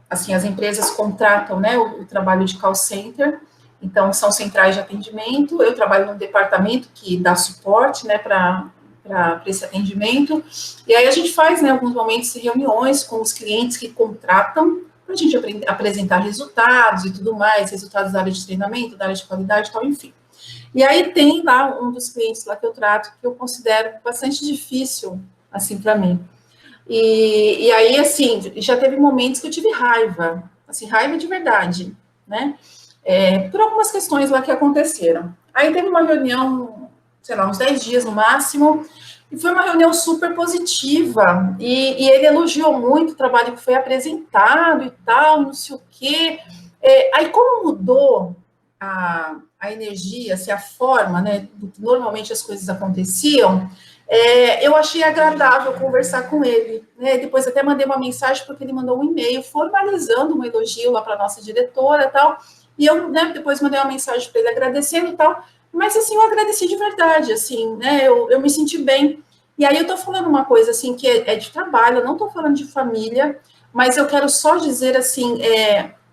assim, as empresas contratam, né, o trabalho de call center, então são centrais de atendimento, eu trabalho num departamento que dá suporte, né, para esse atendimento, e aí a gente faz, né, alguns momentos de reuniões com os clientes que contratam, para a gente apresentar resultados e tudo mais, resultados da área de treinamento, da área de qualidade e tal, enfim. E aí tem lá um dos clientes lá que eu trato, que eu considero bastante difícil, assim, para mim. E aí, assim, já teve momentos que eu tive raiva, assim, raiva de verdade, né? Por algumas questões lá que aconteceram. Aí teve uma reunião, sei lá, uns 10 dias no máximo, e foi uma reunião super positiva, e ele elogiou muito o trabalho que foi apresentado e tal, não sei o quê. Aí como mudou a energia, assim, a forma, né, do que normalmente as coisas aconteciam, eu achei agradável conversar com ele, né, depois até mandei uma mensagem, porque ele mandou um e-mail formalizando um elogio lá para a nossa diretora e tal, e eu, né, depois mandei uma mensagem para ele agradecendo e tal, mas, assim, eu agradeci de verdade, assim, né, eu me senti bem. E aí eu tô falando uma coisa, assim, que é de trabalho, eu não tô falando de família, mas eu quero só dizer, assim,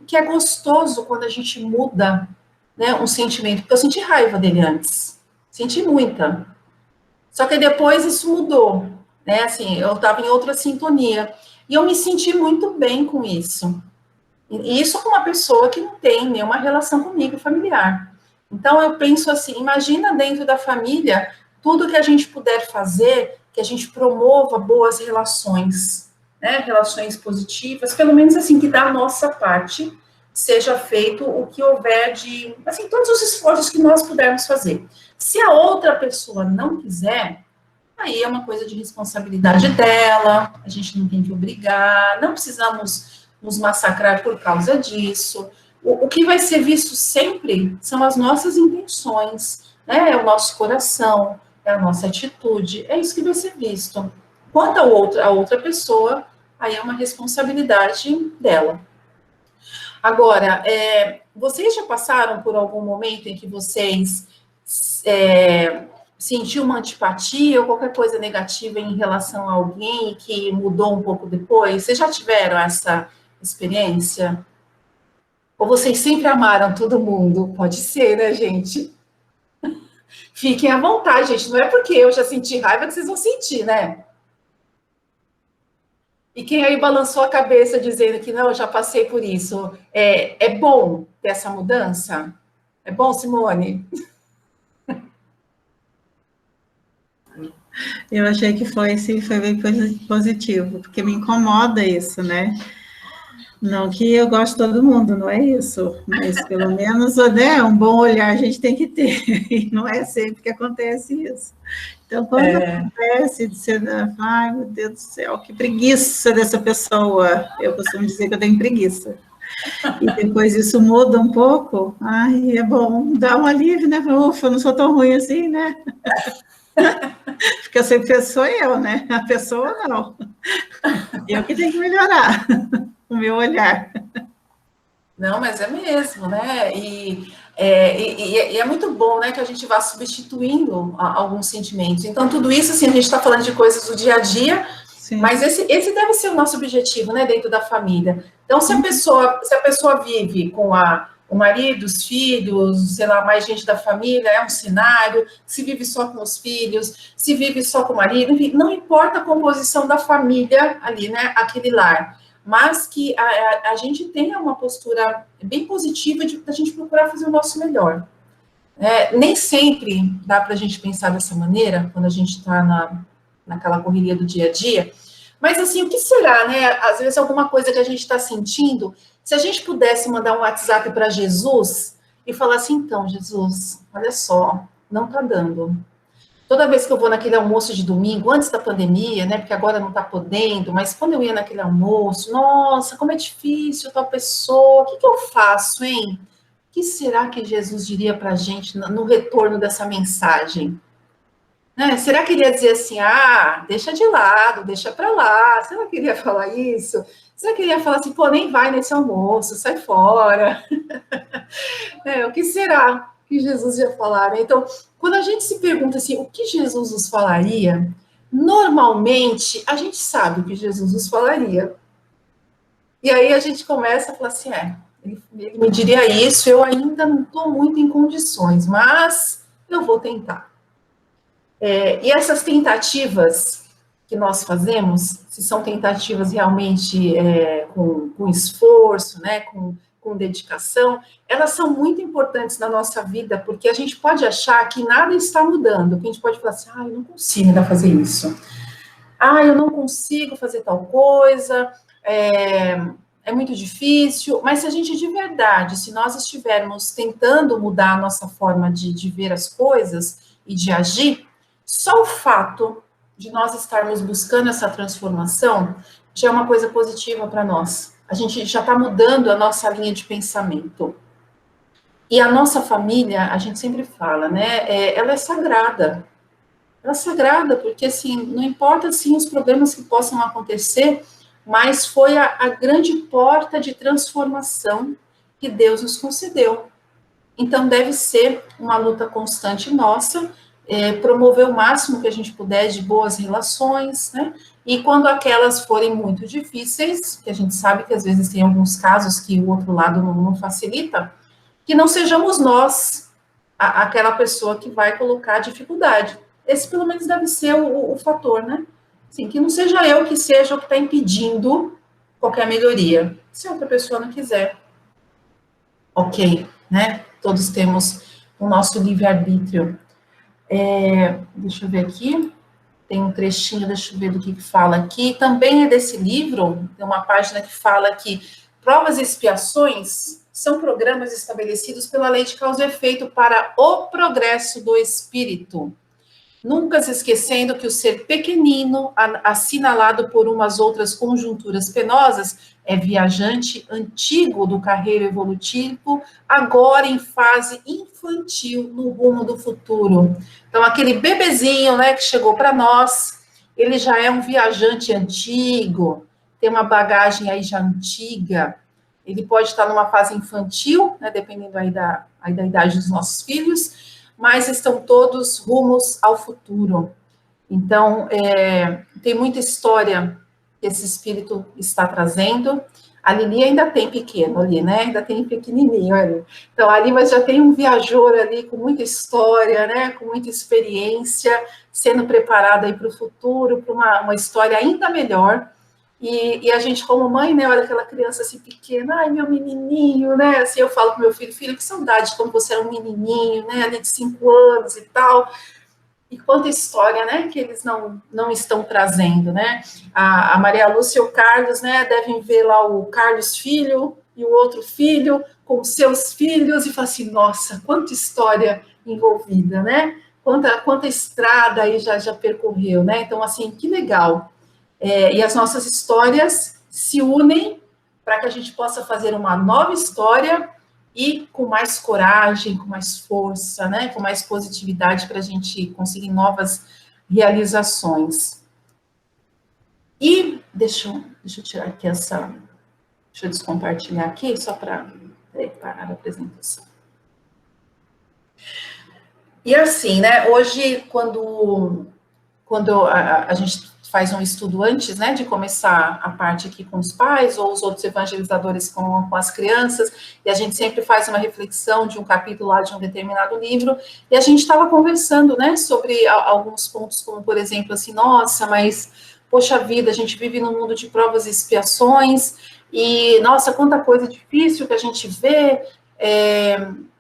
que é gostoso quando a gente muda, né, um sentimento, porque eu senti raiva dele antes, senti muita, só que depois isso mudou, né, assim, eu estava em outra sintonia, e eu me senti muito bem com isso, e isso com uma pessoa que não tem nenhuma relação comigo, familiar. Então eu penso assim, imagina dentro da família, tudo que a gente puder fazer, que a gente promova boas relações, né, relações positivas, pelo menos assim, que da nossa parte, seja feito o que houver de, assim, todos os esforços que nós pudermos fazer. Se a outra pessoa não quiser, aí é uma coisa de responsabilidade dela, a gente não tem que obrigar, não precisamos nos massacrar por causa disso. O que vai ser visto sempre são as nossas intenções, né? É o nosso coração, é a nossa atitude, é isso que vai ser visto. Quanto a outra pessoa, aí é uma responsabilidade dela. Agora, vocês já passaram por algum momento em que vocês sentiram uma antipatia ou qualquer coisa negativa em relação a alguém que mudou um pouco depois? Vocês já tiveram essa experiência? Ou vocês sempre amaram todo mundo? Pode ser, né, gente? Fiquem à vontade, gente. Não é porque eu já senti raiva que vocês vão sentir, né? E quem aí balançou a cabeça dizendo que não, eu já passei por isso. É bom ter essa mudança? É bom, Simone? Eu achei que foi, sim, foi bem positivo, porque me incomoda isso, né? Não que eu goste de todo mundo, não é isso, mas pelo menos, né, um bom olhar a gente tem que ter, e não é sempre que acontece isso. Então, quando acontece, de ser, ai, meu Deus do céu, que preguiça dessa pessoa, eu costumo dizer que eu tenho preguiça. E depois isso muda um pouco, ai, é bom, dá um alívio, né? Ufa, eu não sou tão ruim assim, né? Porque eu sempre penso, sou eu, né? A pessoa não. Eu que tenho que melhorar o meu olhar. Não, mas é mesmo, né? E é muito bom, né, que a gente vá substituindo alguns sentimentos. Então, tudo isso, assim, a gente está falando de coisas do dia a dia, sim, mas esse deve ser o nosso objetivo, né, dentro da família. Então, se a pessoa vive com o marido, os filhos, sei lá, mais gente da família, é um cenário, se vive só com os filhos, se vive só com o marido, enfim, não importa a composição da família ali, né, aquele lar, mas que a gente tenha uma postura bem positiva de a gente procurar fazer o nosso melhor. Nem sempre dá para a gente pensar dessa maneira, quando a gente está naquela correria do dia a dia, mas assim, o que será, né? Às vezes alguma coisa que a gente está sentindo, se a gente pudesse mandar um WhatsApp para Jesus e falar assim, então, Jesus, olha só, não está dando. Toda vez que eu vou naquele almoço de domingo, antes da pandemia, né, porque agora não está podendo, mas quando eu ia naquele almoço, nossa, como é difícil tal pessoa, o que eu faço, hein? O que será que Jesus diria para a gente no retorno dessa mensagem? Né? Será que ele ia dizer assim, deixa de lado, deixa para lá? Será que ele ia falar isso? Será que ele ia falar assim, pô, nem vai nesse almoço, sai fora? O que será que Jesus ia falar, né? Então, quando a gente se pergunta assim, o que Jesus nos falaria, normalmente a gente sabe o que Jesus nos falaria. E aí a gente começa a falar assim, ele me diria isso, eu ainda não estou muito em condições, mas eu vou tentar. E essas tentativas que nós fazemos, se são tentativas realmente com esforço, né, com dedicação, elas são muito importantes na nossa vida, porque a gente pode achar que nada está mudando, que a gente pode falar assim, eu não consigo ainda fazer isso, eu não consigo fazer tal coisa, é muito difícil, mas se a gente de verdade, se nós estivermos tentando mudar a nossa forma de ver as coisas e de agir, só o fato de nós estarmos buscando essa transformação já é uma coisa positiva para nós. A gente já está mudando a nossa linha de pensamento. E a nossa família, a gente sempre fala, né? Ela é sagrada. Ela é sagrada porque, assim, não importa, assim, os problemas que possam acontecer, mas foi a grande porta de transformação que Deus nos concedeu. Então, deve ser uma luta constante nossa, promover o máximo que a gente puder de boas relações, né? E quando aquelas forem muito difíceis, que a gente sabe que às vezes tem alguns casos que o outro lado não facilita, que não sejamos nós aquela pessoa que vai colocar dificuldade. Esse pelo menos deve ser o fator, né? Assim, que não seja eu que seja o que está impedindo qualquer melhoria. Se outra pessoa não quiser, ok, né? Todos temos o nosso livre-arbítrio. Deixa eu ver aqui, tem um trechinho, deixa eu ver do que fala aqui, também é desse livro, tem uma página que fala que provas e expiações são programas estabelecidos pela lei de causa e efeito para o progresso do espírito, nunca se esquecendo que o ser pequenino, assinalado por umas outras conjunturas penosas, é viajante antigo do carreiro evolutivo, agora em fase infantil no rumo do futuro. Então, aquele bebezinho, né, que chegou para nós, ele já é um viajante antigo, tem uma bagagem aí já antiga, ele pode estar numa fase infantil, né, dependendo aí da idade dos nossos filhos, mas estão todos rumos ao futuro. Então, tem muita história que esse espírito está trazendo. A Lili ainda tem pequeno ali, né? Ainda tem pequenininho ali. Então, ali, mas já tem um viajor ali com muita história, né? Com muita experiência, sendo preparado aí para o futuro, para uma história ainda melhor. E a gente, como mãe, né? Olha aquela criança assim pequena, ai, meu menininho, né? Assim, eu falo para meu filho, filho, que saudade, como você era um menininho, né? Ali de 5 anos e tal. E quanta história, né, que eles não estão trazendo, né? A Maria Lúcia e o Carlos, né, devem ver lá o Carlos filho e o outro filho com seus filhos e falar assim, nossa, quanta história envolvida, né? Quanta estrada aí já percorreu, né? Então, assim, que legal. E as nossas histórias se unem para que a gente possa fazer uma nova história e com mais coragem, com mais força, né, com mais positividade para a gente conseguir novas realizações. E deixa eu tirar aqui deixa eu descompartilhar aqui, só para preparar a apresentação. E assim, né, hoje, quando a gente faz um estudo antes, né, de começar a parte aqui com os pais ou os outros evangelizadores com as crianças, e a gente sempre faz uma reflexão de um capítulo lá de um determinado livro, e a gente estava conversando, né, sobre alguns pontos, como, por exemplo, assim, nossa, mas, poxa vida, a gente vive num mundo de provas e expiações, e, nossa, quanta coisa difícil que a gente vê,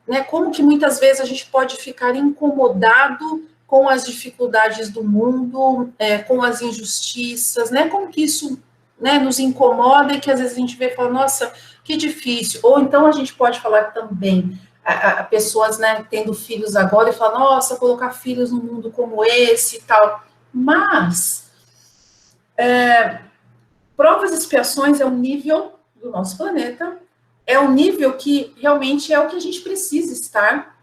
né, como que muitas vezes a gente pode ficar incomodado com as dificuldades do mundo, com as injustiças, né, como que isso, né, nos incomoda e que às vezes a gente vê e fala, nossa, que difícil. Ou então a gente pode falar também, a pessoas, né, tendo filhos agora e falar, nossa, colocar filhos num mundo como esse e tal. Mas, provas e expiações é um nível do nosso planeta, é um nível que realmente é o que a gente precisa estar.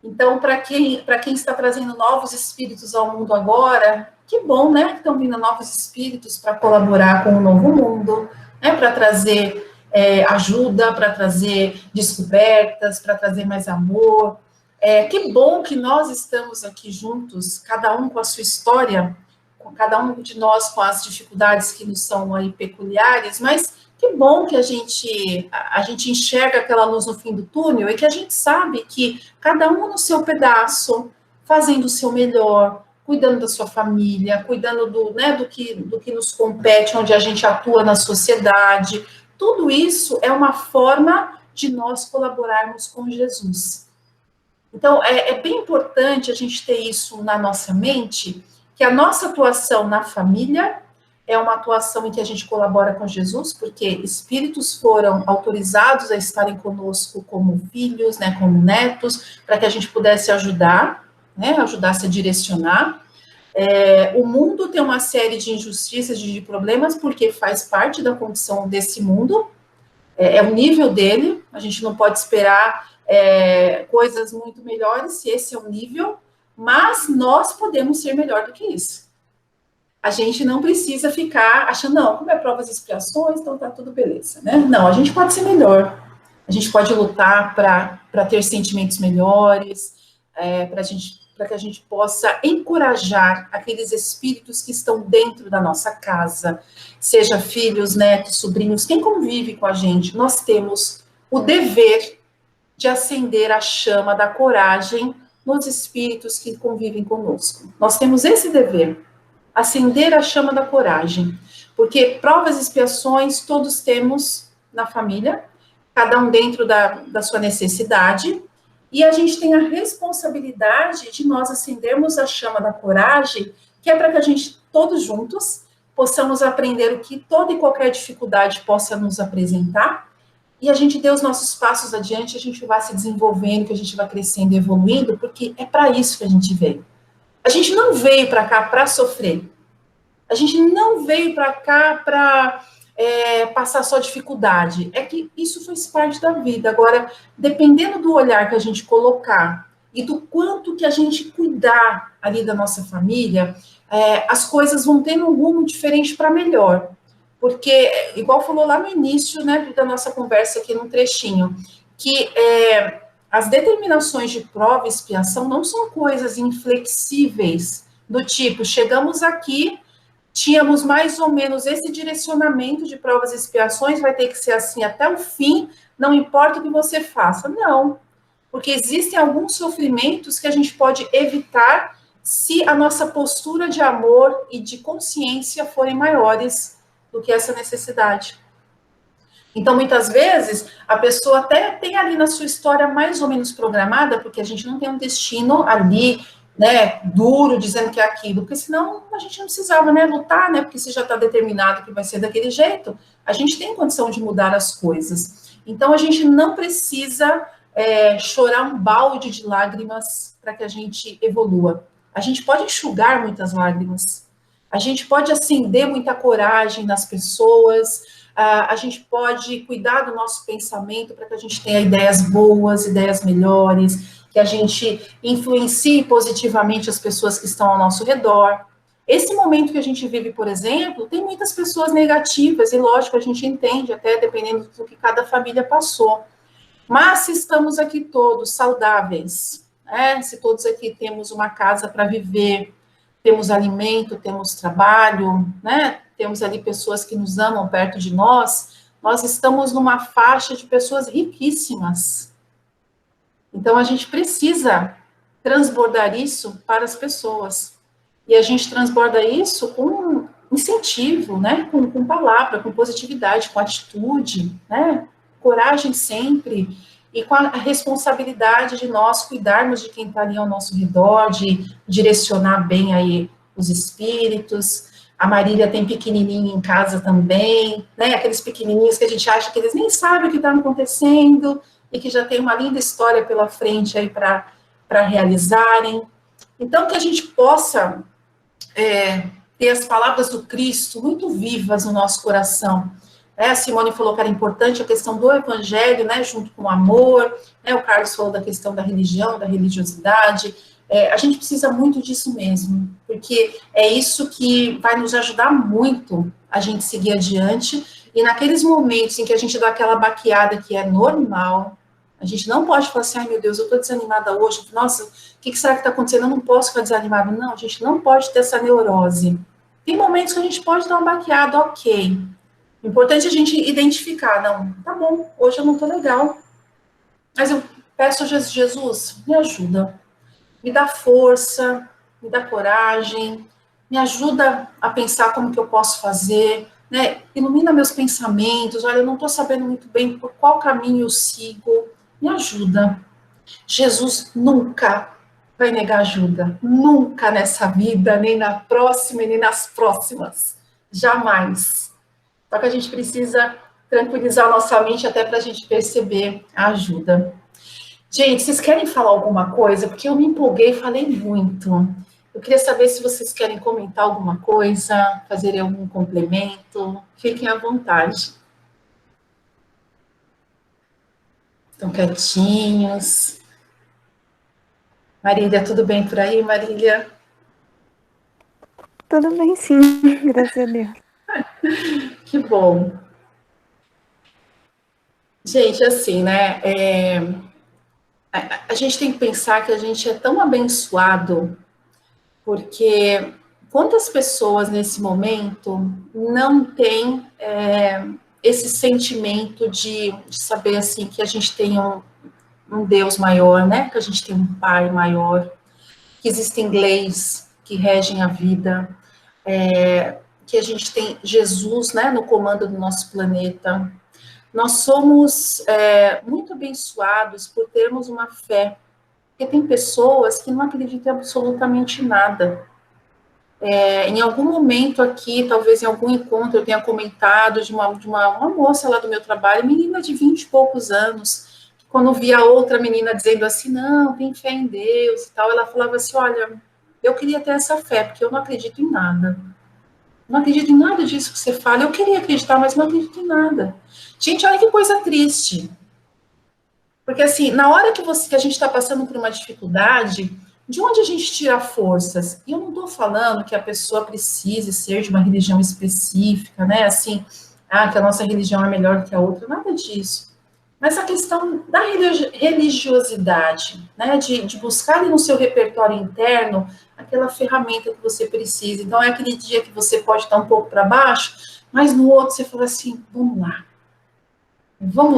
Então, para quem está trazendo novos espíritos ao mundo agora, que bom, né, que estão vindo novos espíritos para colaborar com o novo mundo, né, para trazer ajuda, para trazer descobertas, para trazer mais amor. Que bom que nós estamos aqui juntos, cada um com a sua história, com cada um de nós com as dificuldades que nos são aí peculiares, mas que bom que a gente enxerga aquela luz no fim do túnel e que a gente sabe que cada um no seu pedaço, fazendo o seu melhor, cuidando da sua família, cuidando do que nos compete, onde a gente atua na sociedade, tudo isso é uma forma de nós colaborarmos com Jesus. Então, é bem importante a gente ter isso na nossa mente, que a nossa atuação na família é uma atuação em que a gente colabora com Jesus, porque espíritos foram autorizados a estarem conosco como filhos, né, como netos, para que a gente pudesse ajudar, né, ajudasse a direcionar. O mundo tem uma série de injustiças, de problemas, porque faz parte da condição desse mundo, é o nível dele, a gente não pode esperar coisas muito melhores, se esse é o nível, mas nós podemos ser melhor do que isso. A gente não precisa ficar achando, não, como é provas e expiações, então tá tudo beleza, né? Não, a gente pode ser melhor, a gente pode lutar para ter sentimentos melhores, para que a gente possa encorajar aqueles espíritos que estão dentro da nossa casa, seja filhos, netos, sobrinhos, quem convive com a gente, nós temos o dever de acender a chama da coragem nos espíritos que convivem conosco. Nós temos esse dever, acender a chama da coragem, porque provas e expiações todos temos na família, cada um dentro da sua necessidade, e a gente tem a responsabilidade de nós acendermos a chama da coragem, que é para que a gente, todos juntos, possamos aprender o que toda e qualquer dificuldade possa nos apresentar, e a gente dê os nossos passos adiante, a gente vai se desenvolvendo, que a gente vai crescendo e evoluindo, porque é para isso que a gente veio. A gente não veio para cá para sofrer. A gente não veio para cá para passar só dificuldade. É que isso faz parte da vida. Agora, dependendo do olhar que a gente colocar e do quanto que a gente cuidar ali da nossa família, as coisas vão ter um rumo diferente para melhor. Porque, igual falou lá no início, né, da nossa conversa aqui num trechinho, que as determinações de prova e expiação não são coisas inflexíveis, do tipo, chegamos aqui, tínhamos mais ou menos esse direcionamento de provas e expiações, vai ter que ser assim até o fim, não importa o que você faça. Não, porque existem alguns sofrimentos que a gente pode evitar se a nossa postura de amor e de consciência forem maiores do que essa necessidade. Então, muitas vezes, a pessoa até tem ali na sua história mais ou menos programada, porque a gente não tem um destino ali, né, duro, dizendo que é aquilo, porque senão a gente não precisava, né, lutar, né, porque se já está determinado que vai ser daquele jeito, a gente tem condição de mudar as coisas. Então, a gente não precisa chorar um balde de lágrimas para que a gente evolua. A gente pode enxugar muitas lágrimas, a gente pode acender muita coragem nas pessoas, a gente pode cuidar do nosso pensamento para que a gente tenha ideias boas, ideias melhores, que a gente influencie positivamente as pessoas que estão ao nosso redor. Esse momento que a gente vive, por exemplo, tem muitas pessoas negativas, e lógico, a gente entende, até dependendo do que cada família passou. Mas se estamos aqui todos saudáveis, se todos aqui temos uma casa para viver, temos alimento, temos trabalho, né? Temos ali pessoas que nos amam perto de nós estamos numa faixa de pessoas riquíssimas. Então, a gente precisa transbordar isso para as pessoas. E a gente transborda isso com incentivo, né? Com palavra, com positividade, com atitude, né? Coragem sempre, e com a responsabilidade de nós cuidarmos de quem está ali ao nosso redor, de direcionar bem aí os espíritos. A Marília tem pequenininho em casa também, né? Aqueles pequenininhos que a gente acha que eles nem sabem o que está acontecendo e que já tem uma linda história pela frente aí para realizarem. Então, que a gente possa ter as palavras do Cristo muito vivas no nosso coração. A Simone falou que era importante a questão do evangelho, né, junto com o amor, né, o Carlos falou da questão da religião, da religiosidade. A gente precisa muito disso mesmo, porque é isso que vai nos ajudar muito a gente seguir adiante, e naqueles momentos em que a gente dá aquela baqueada que é normal, a gente não pode falar assim, ai meu Deus, eu estou desanimada hoje, nossa, o que será que está acontecendo? Eu não posso ficar desanimada. Não, a gente não pode ter essa neurose. Tem momentos que a gente pode dar uma baqueada, ok. O importante é a gente identificar, não, tá bom, hoje eu não estou legal, mas eu peço a Jesus, me ajuda, me dá força, me dá coragem, me ajuda a pensar como que eu posso fazer, né? Ilumina meus pensamentos, olha, eu não estou sabendo muito bem por qual caminho eu sigo, me ajuda. Jesus nunca vai negar ajuda, nunca nessa vida, nem na próxima e nem nas próximas, jamais. Só que a gente precisa tranquilizar a nossa mente até para a gente perceber a ajuda. Gente, vocês querem falar alguma coisa? Porque eu me empolguei e falei muito. Eu queria saber se vocês querem comentar alguma coisa, fazer algum complemento. Fiquem à vontade. Estão quietinhos. Marília, tudo bem por aí, Marília? Tudo bem, sim, graças a Deus. Que bom. Gente, assim, né? A gente tem que pensar que a gente é tão abençoado, porque quantas pessoas nesse momento não têm esse sentimento de saber assim que a gente tem um Deus maior, né? Que a gente tem um Pai maior, que existem leis que regem a vida, que a gente tem Jesus, né, no comando do nosso planeta. Nós somos muito abençoados por termos uma fé, porque tem pessoas que não acreditam em absolutamente nada. Em algum momento aqui, talvez em algum encontro, eu tenha comentado de uma moça lá do meu trabalho, menina de 20 e poucos anos, que quando via outra menina dizendo assim, não, tem fé em Deus e tal, ela falava assim, olha, eu queria ter essa fé, porque eu não acredito em nada. Não acredito em nada disso que você fala. Eu queria acreditar, mas não acredito em nada. Gente, olha que coisa triste. Porque, assim, na hora que a gente está passando por uma dificuldade, de onde a gente tira forças? E eu não estou falando que a pessoa precise ser de uma religião específica, né? Assim, que a nossa religião é melhor do que a outra, nada disso. Mas a questão da religiosidade, né, de buscar ali no seu repertório interno aquela ferramenta que você precisa. Então, é aquele dia que você pode estar um pouco para baixo, mas no outro você fala assim, vamos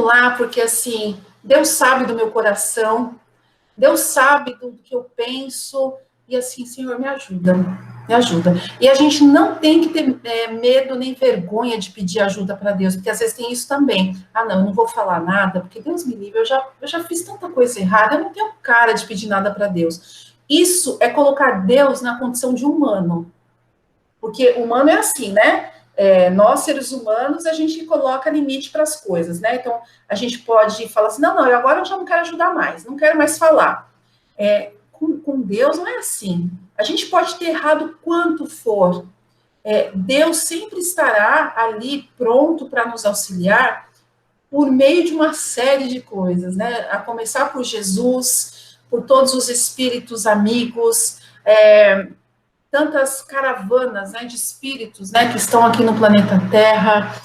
lá, porque assim, Deus sabe do meu coração, Deus sabe do que eu penso, e assim, Senhor, me ajuda, me ajuda. E a gente não tem que ter medo nem vergonha de pedir ajuda para Deus, porque às vezes tem isso também. Ah, não, eu não vou falar nada, porque Deus me livre, eu já fiz tanta coisa errada, eu não tenho cara de pedir nada para Deus. Isso é colocar Deus na condição de humano, porque humano é assim, né? Nós, seres humanos, a gente coloca limite para as coisas, né? Então, a gente pode falar assim, não, agora eu já não quero ajudar mais, não quero mais falar. Com Deus não é assim. A gente pode ter errado quanto for. Deus sempre estará ali pronto para nos auxiliar por meio de uma série de coisas, né? A começar por Jesus, por todos os espíritos amigos, tantas caravanas, né, de espíritos, né, que estão aqui no planeta Terra.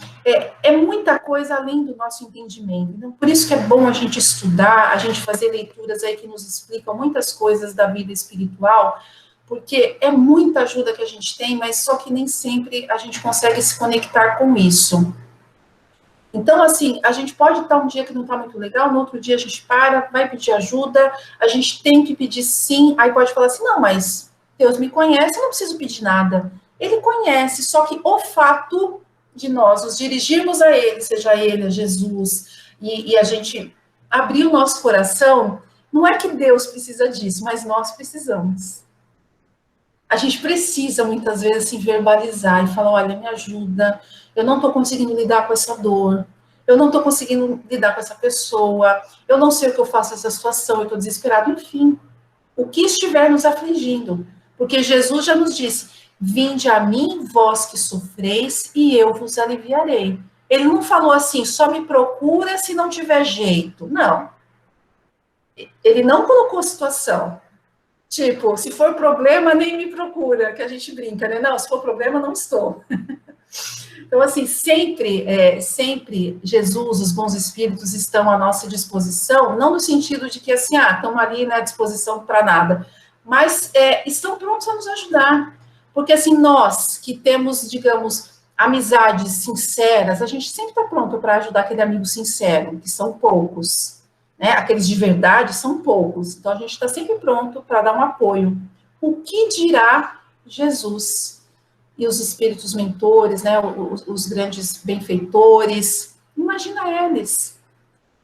É muita coisa além do nosso entendimento. Então, por isso que é bom a gente estudar, a gente fazer leituras aí que nos explicam muitas coisas da vida espiritual, porque é muita ajuda que a gente tem, mas só que nem sempre a gente consegue se conectar com isso. Então, assim, a gente pode estar um dia que não está muito legal, no outro dia a gente para, vai pedir ajuda, a gente tem que pedir sim, aí pode falar assim, não, mas Deus me conhece, eu não preciso pedir nada. Ele conhece, só que o fato de nós nos dirigirmos a Ele, seja Ele, a Jesus, e a gente abrir o nosso coração, não é que Deus precisa disso, mas nós precisamos. A gente precisa, muitas vezes, assim, verbalizar e falar, olha, me ajuda, eu não estou conseguindo lidar com essa dor, eu não estou conseguindo lidar com essa pessoa, eu não sei o que eu faço nessa situação, eu estou desesperado, enfim, o que estiver nos afligindo. Porque Jesus já nos disse, vinde a mim, vós que sofreis, e eu vos aliviarei. Ele não falou assim, só me procura se não tiver jeito. Não. Ele não colocou situação. Tipo, se for problema, nem me procura, que a gente brinca, né? Não, se for problema, não estou. Então, assim, sempre Jesus, os bons espíritos estão à nossa disposição, não no sentido de que, assim, estão ali na disposição para nada, mas estão prontos a nos ajudar. Porque, assim, nós que temos, digamos, amizades sinceras, a gente sempre está pronto para ajudar aquele amigo sincero, que são poucos, né? Aqueles de verdade são poucos. Então, a gente está sempre pronto para dar um apoio. O que dirá Jesus? E os espíritos mentores, né, os grandes benfeitores, imagina eles.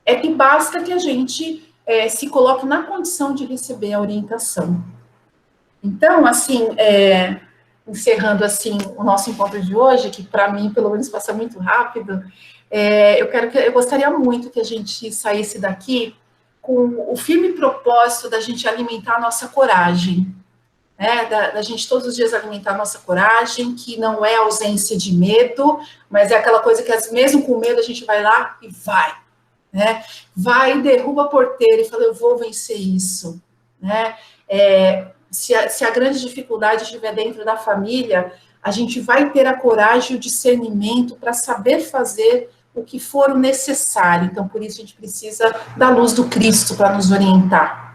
É que basta que a gente se coloque na condição de receber a orientação. Então, assim, encerrando assim o nosso encontro de hoje, que para mim, pelo menos, passa muito rápido, eu gostaria muito que a gente saísse daqui com o firme propósito da gente alimentar a nossa coragem, da gente todos os dias alimentar a nossa coragem, que não é ausência de medo, mas é aquela coisa que mesmo com medo a gente vai lá e vai, né? Vai, derruba a porteira e fala, eu vou vencer isso, né? Se a grande dificuldade estiver dentro da família, a gente vai ter a coragem e o discernimento para saber fazer o que for o necessário. Então, por isso a gente precisa da luz do Cristo para nos orientar.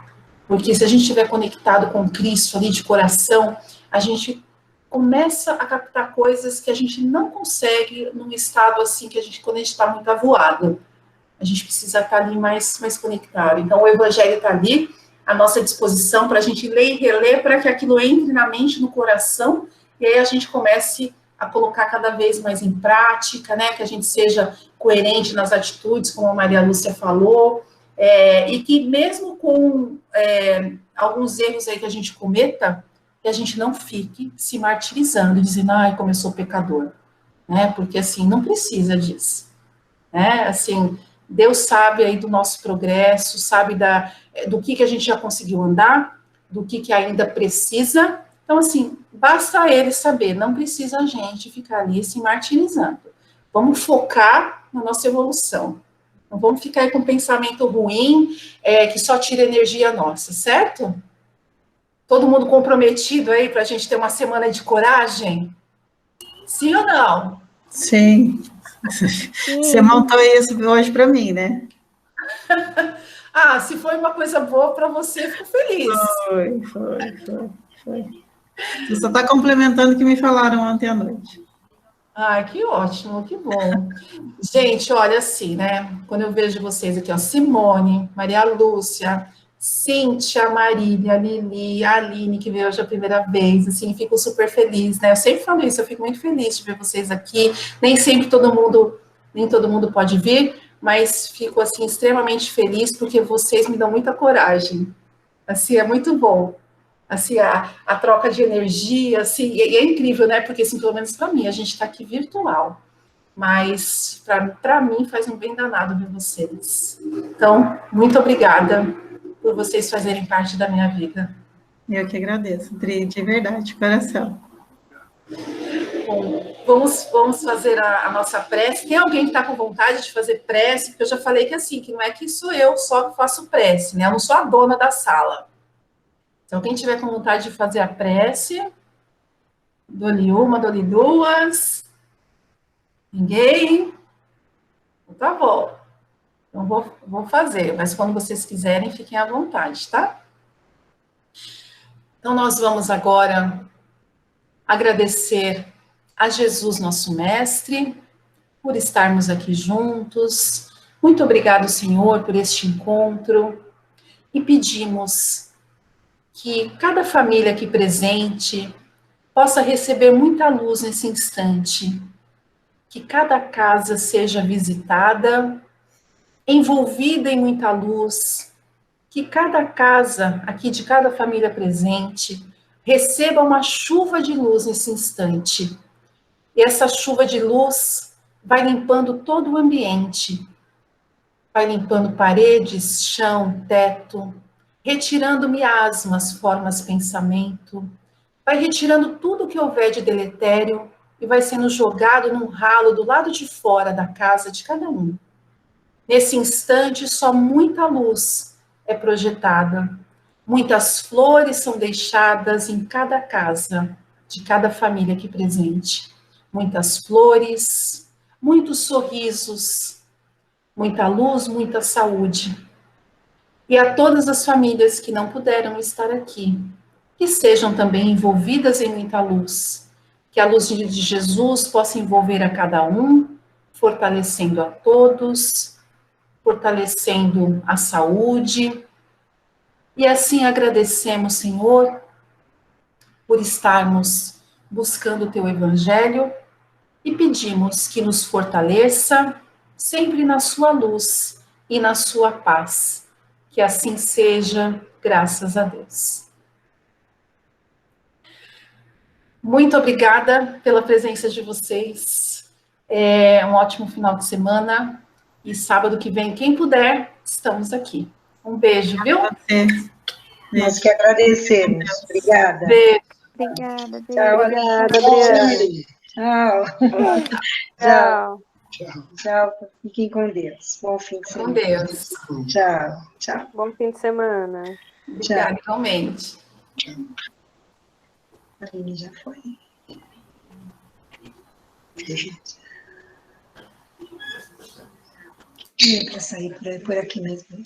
Porque se a gente estiver conectado com Cristo ali de coração, a gente começa a captar coisas que a gente não consegue num estado assim, quando a gente está muito avoado. A gente precisa estar ali mais conectado. Então, o Evangelho está ali, à nossa disposição, para a gente ler e reler, para que aquilo entre na mente, no coração, e aí a gente comece a colocar cada vez mais em prática, né? Que a gente seja coerente nas atitudes, como a Maria Lúcia falou, e que mesmo com alguns erros aí que a gente cometa, que a gente não fique se martirizando, dizendo, como eu sou pecador, né? Porque, assim, não precisa disso, né? Assim, Deus sabe aí do nosso progresso, sabe do que a gente já conseguiu andar, do que ainda precisa. Então, assim, basta Ele saber, não precisa a gente ficar ali se martirizando. Vamos focar na nossa evolução. Não vamos ficar aí com um pensamento ruim, que só tira energia nossa, certo? Todo mundo comprometido aí para a gente ter uma semana de coragem? Sim ou não? Sim. Você montou isso hoje para mim, né? Ah, se foi uma coisa boa para você, fico feliz. Foi. Você só está complementando o que me falaram ontem à noite. Ah, que ótimo, que bom. Gente, olha assim, né? Quando eu vejo vocês aqui, ó, Simone, Maria Lúcia, Cíntia, Marília, Lili, a Aline, que veio hoje a primeira vez, assim, fico super feliz, né? Eu sempre falo isso, eu fico muito feliz de ver vocês aqui. Nem sempre nem todo mundo pode vir, mas fico, assim, extremamente feliz porque vocês me dão muita coragem. Assim, é muito bom. Assim, a troca de energia, assim, e é incrível, né? Porque, assim, pelo menos para mim, a gente está aqui virtual, mas para mim faz um bem danado ver vocês. Então, muito obrigada por vocês fazerem parte da minha vida. Eu que agradeço, Dri, de verdade, de coração. Bom, vamos fazer a nossa prece. Tem alguém que está com vontade de fazer prece? Porque eu já falei que assim, que não é que sou eu só que faço prece, né? Eu não sou a dona da sala. Então, quem tiver com vontade de fazer a prece, dou-lhe uma, dou-lhe duas. Ninguém? Então, tá bom. Então, vou fazer, mas quando vocês quiserem, fiquem à vontade, tá? Então, nós vamos agora agradecer a Jesus, nosso Mestre, por estarmos aqui juntos. Muito obrigado, Senhor, por este encontro. E pedimos que cada família aqui presente possa receber muita luz nesse instante. Que cada casa seja visitada, envolvida em muita luz, que cada casa, aqui de cada família presente, receba uma chuva de luz nesse instante. E essa chuva de luz vai limpando todo o ambiente, vai limpando paredes, chão, teto, retirando miasmas, formas, pensamento, vai retirando tudo que houver de deletério e vai sendo jogado num ralo do lado de fora da casa de cada um. Nesse instante, só muita luz é projetada. Muitas flores são deixadas em cada casa, de cada família aqui presente. Muitas flores, muitos sorrisos, muita luz, muita saúde. E a todas as famílias que não puderam estar aqui, que sejam também envolvidas em muita luz. Que a luz de Jesus possa envolver a cada um, fortalecendo a todos, fortalecendo a saúde. E assim agradecemos, Senhor, por estarmos buscando o Teu Evangelho e pedimos que nos fortaleça sempre na Sua luz e na Sua paz. Que assim seja, graças a Deus. Muito obrigada pela presença de vocês. Um ótimo final de semana. E sábado que vem, quem puder, estamos aqui. Um beijo, viu? Nós que agradecemos. Obrigada. Beijo. Obrigada, Deus. Tchau, Obrigada, Adriana. Adriana. Tchau. Tchau. Tchau. Fiquem com Deus. Bom fim de semana. Com Deus. Tchau. Tchau. Bom fim de semana. Obrigada, igualmente. A Aline já foi. Para sair por aqui mesmo.